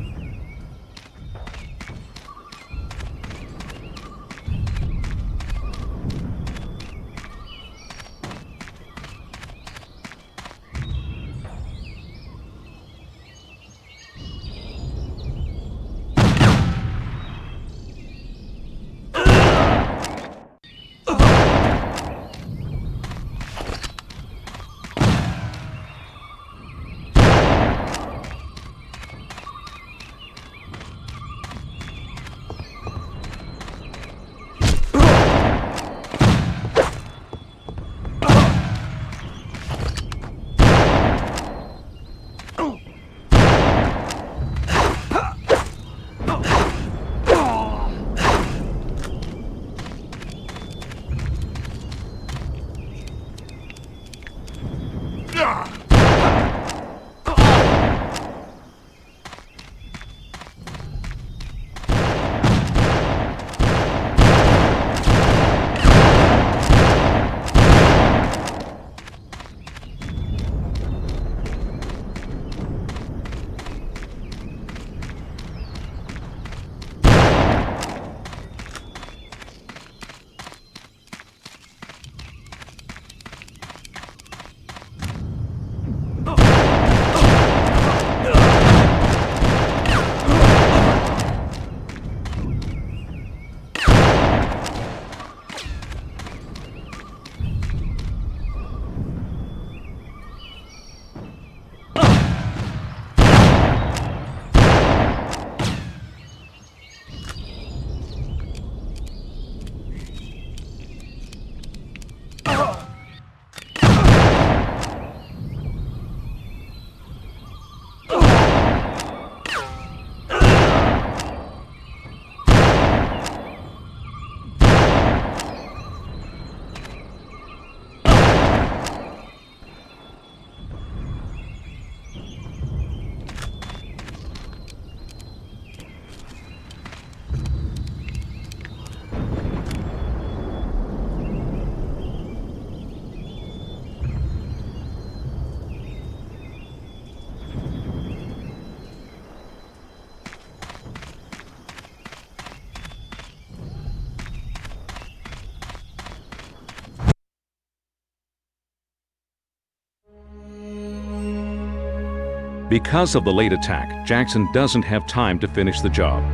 Because of the late attack, Jackson doesn't have time to finish the job.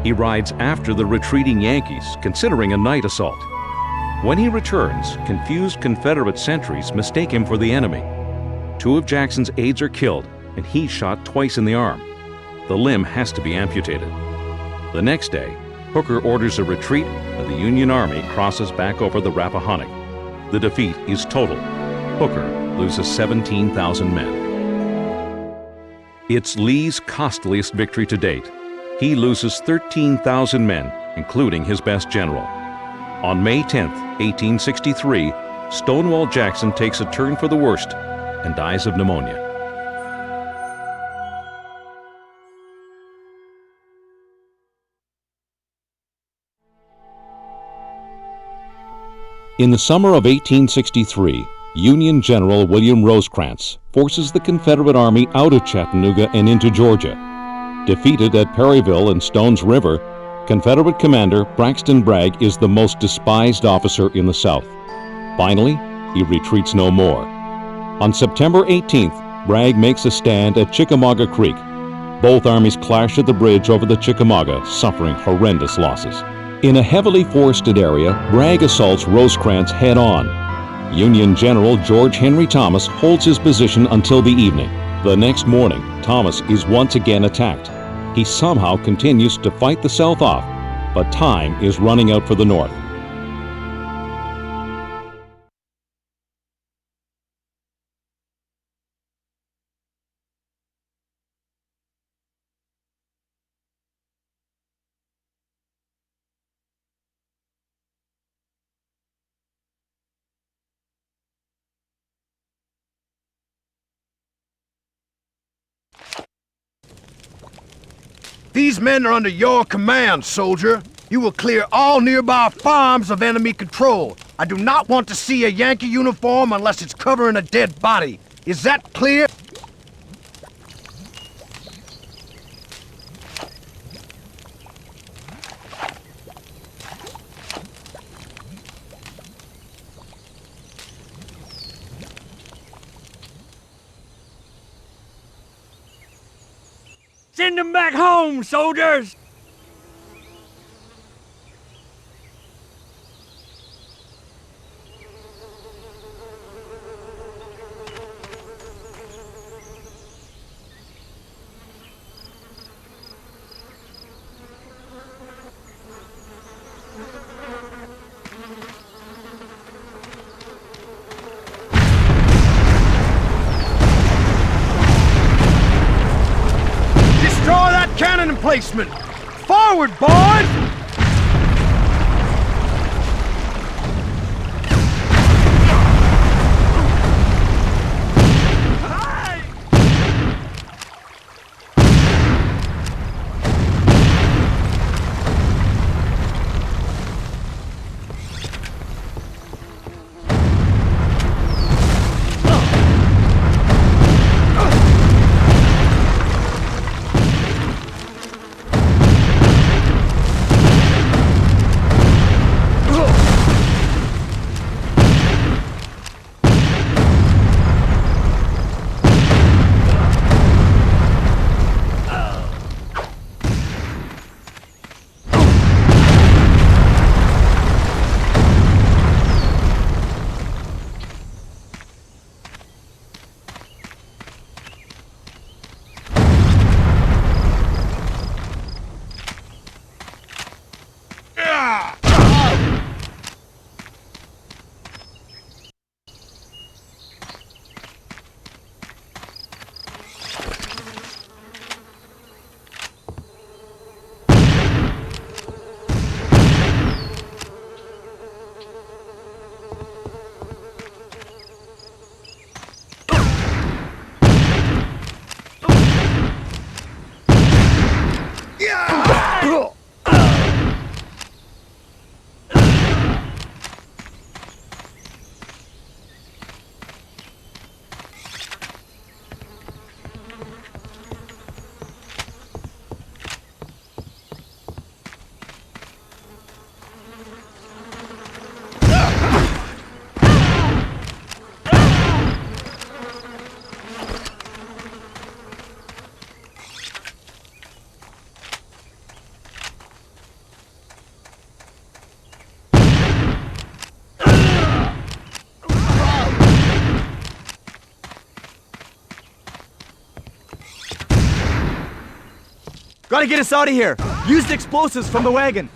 He rides after the retreating Yankees, considering a night assault. When he returns, confused Confederate sentries mistake him for the enemy. 2 of Jackson's aides are killed, and he's shot twice in the arm. The limb has to be amputated. The next day, Hooker orders a retreat, and the Union Army crosses back over the Rappahannock. The defeat is total. Hooker loses 17,000 men. It's Lee's costliest victory to date. He loses 13,000 men, including his best general. On May 10, 1863, Stonewall Jackson takes a turn for the worst and dies of pneumonia. In the summer of 1863, Union General William Rosecrans forces the Confederate Army out of Chattanooga and into Georgia. Defeated at Perryville and Stones River, Confederate Commander Braxton Bragg is the most despised officer in the South. Finally, he retreats no more. On September 18th, Bragg makes a stand at Chickamauga Creek. Both armies clash at the bridge over the Chickamauga, suffering horrendous losses. In a heavily forested area, Bragg assaults Rosecrans head-on. Union General George Henry Thomas holds his position until the evening. The next morning, Thomas is once again attacked. He somehow continues to fight the South off, but time is running out for the North. These men are under your command, soldier. You will clear all nearby farms of enemy control. I do not want to see a Yankee uniform unless it's covering a dead body. Is that clear? Send them back home, soldiers! Cannon emplacement! Forward, boys! Gotta get us out of here! Use the explosives from the wagon!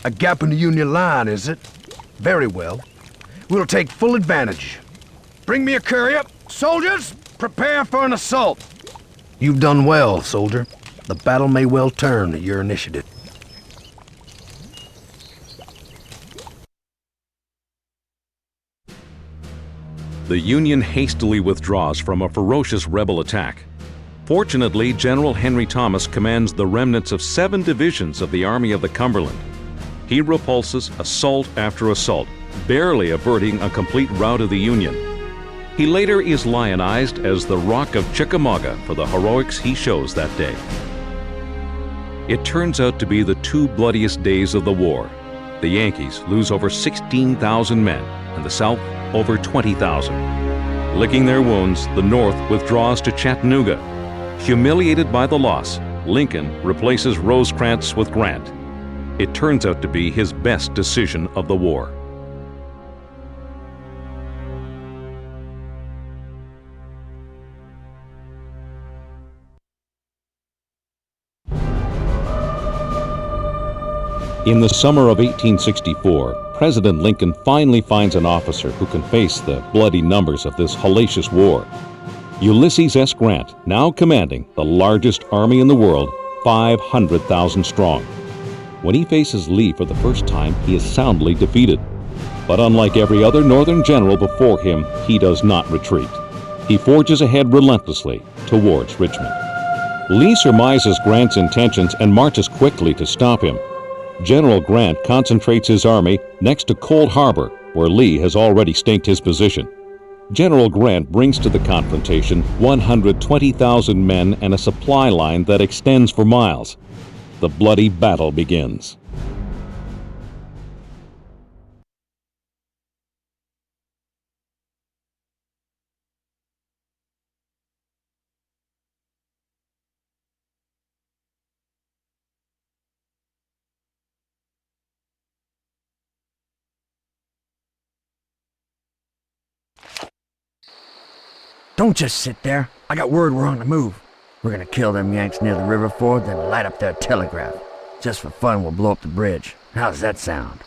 A gap in the Union line, is it? Very well. We'll take full advantage. Bring me a courier. Soldiers, prepare for an assault. You've done well, soldier. The battle may well turn at your initiative. The Union hastily withdraws from a ferocious rebel attack. Fortunately, General Henry Thomas commands the remnants of 7 divisions of the Army of the Cumberland. He repulses assault after assault, barely averting a complete rout of the Union. He later is lionized as the Rock of Chickamauga for the heroics he shows that day. It turns out to be the 2 bloodiest days of the war. The Yankees lose over 16,000 men, and the South over 20,000. Licking their wounds, the North withdraws to Chattanooga. Humiliated by the loss, Lincoln replaces Rosecrans with Grant. It turns out to be his best decision of the war. In the summer of 1864, President Lincoln finally finds an officer who can face the bloody numbers of this hellacious war. Ulysses S. Grant, now commanding the largest army in the world, 500,000 strong. When he faces Lee for the first time, he is soundly defeated. But unlike every other Northern general before him, he does not retreat. He forges ahead relentlessly towards Richmond. Lee surmises Grant's intentions and marches quickly to stop him. General Grant concentrates his army next to Cold Harbor, where Lee has already staked his position. General Grant brings to the confrontation 120,000 men and a supply line that extends for miles. The bloody battle begins. Don't just sit there. I got word we're on the move. We're gonna kill them Yanks near the river ford, then light up their telegraph. Just for fun, we'll blow up the bridge. How's that sound?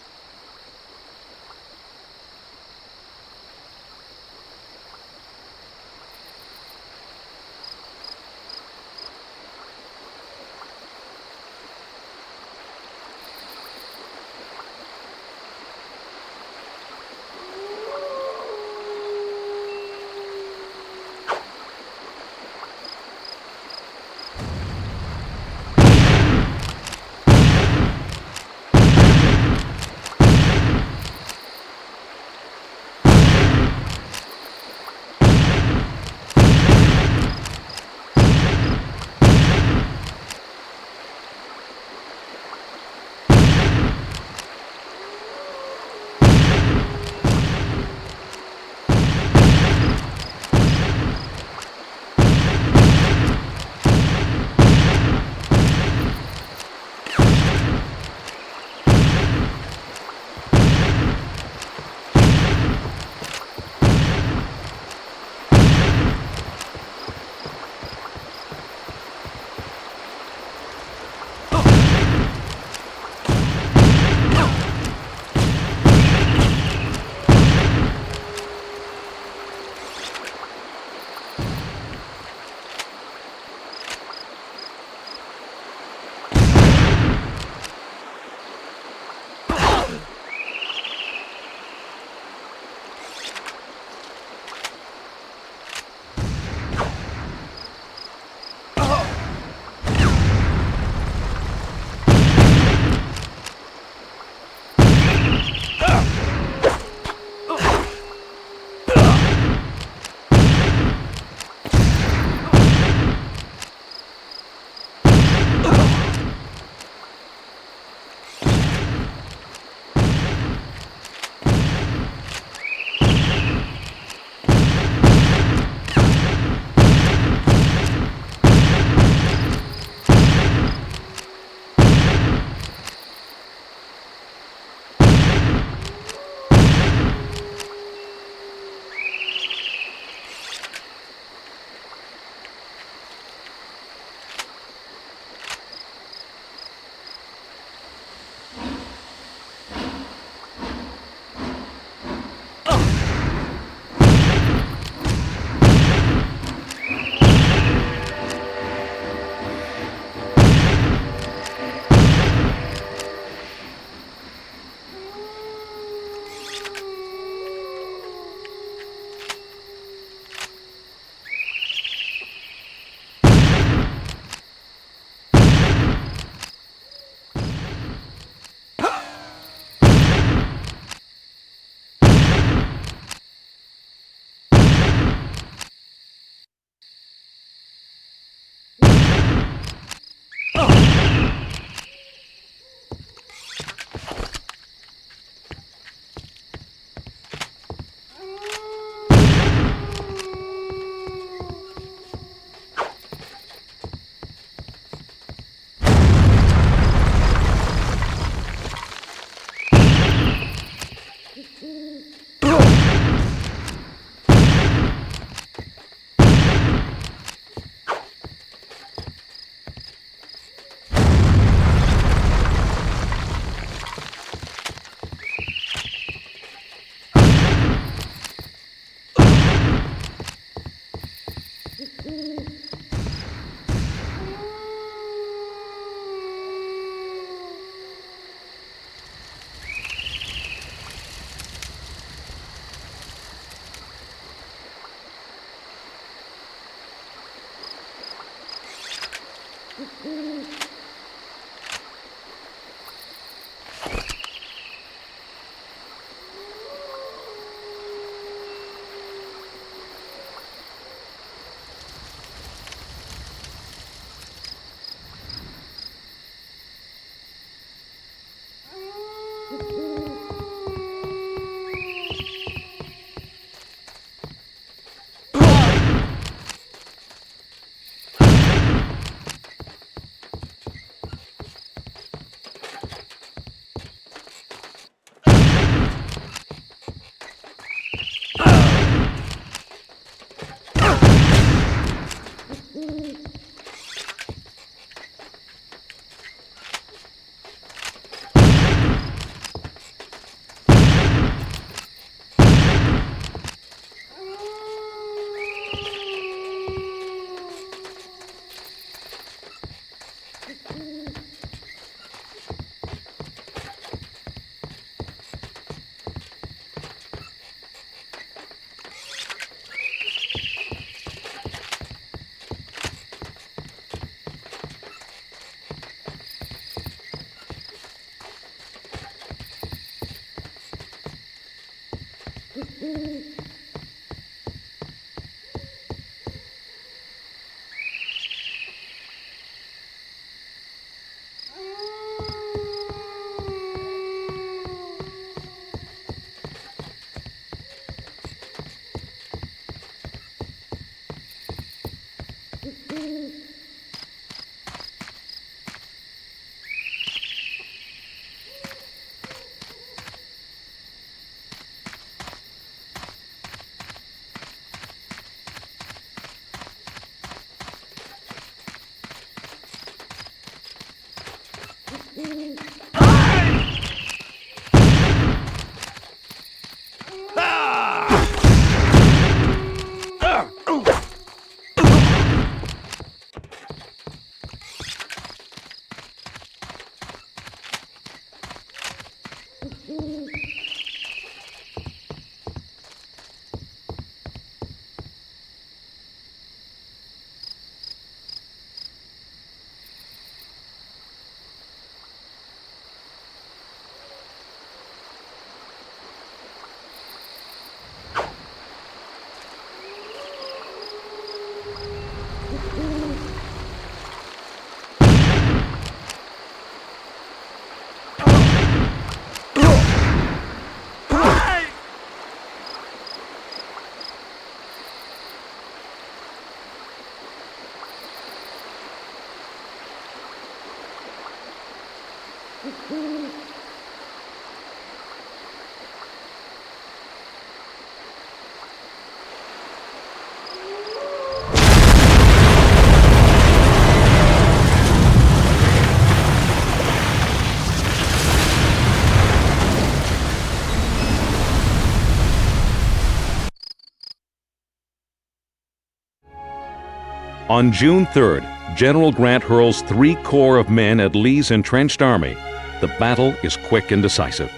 On June 3rd, General Grant hurls 3 corps of men at Lee's entrenched army. The battle is quick and decisive.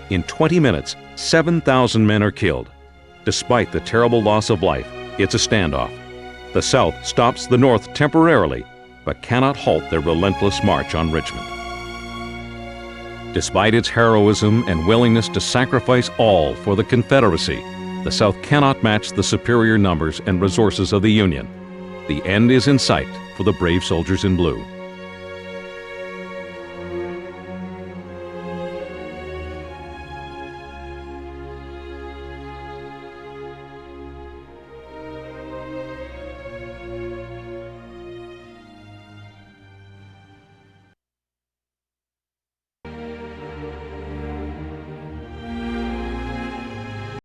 In 20 minutes, 7,000 men are killed. Despite the terrible loss of life, it's a standoff. The South stops the North temporarily, but cannot halt their relentless march on Richmond. Despite its heroism and willingness to sacrifice all for the Confederacy, the South cannot match the superior numbers and resources of the Union. The end is in sight for the brave soldiers in blue.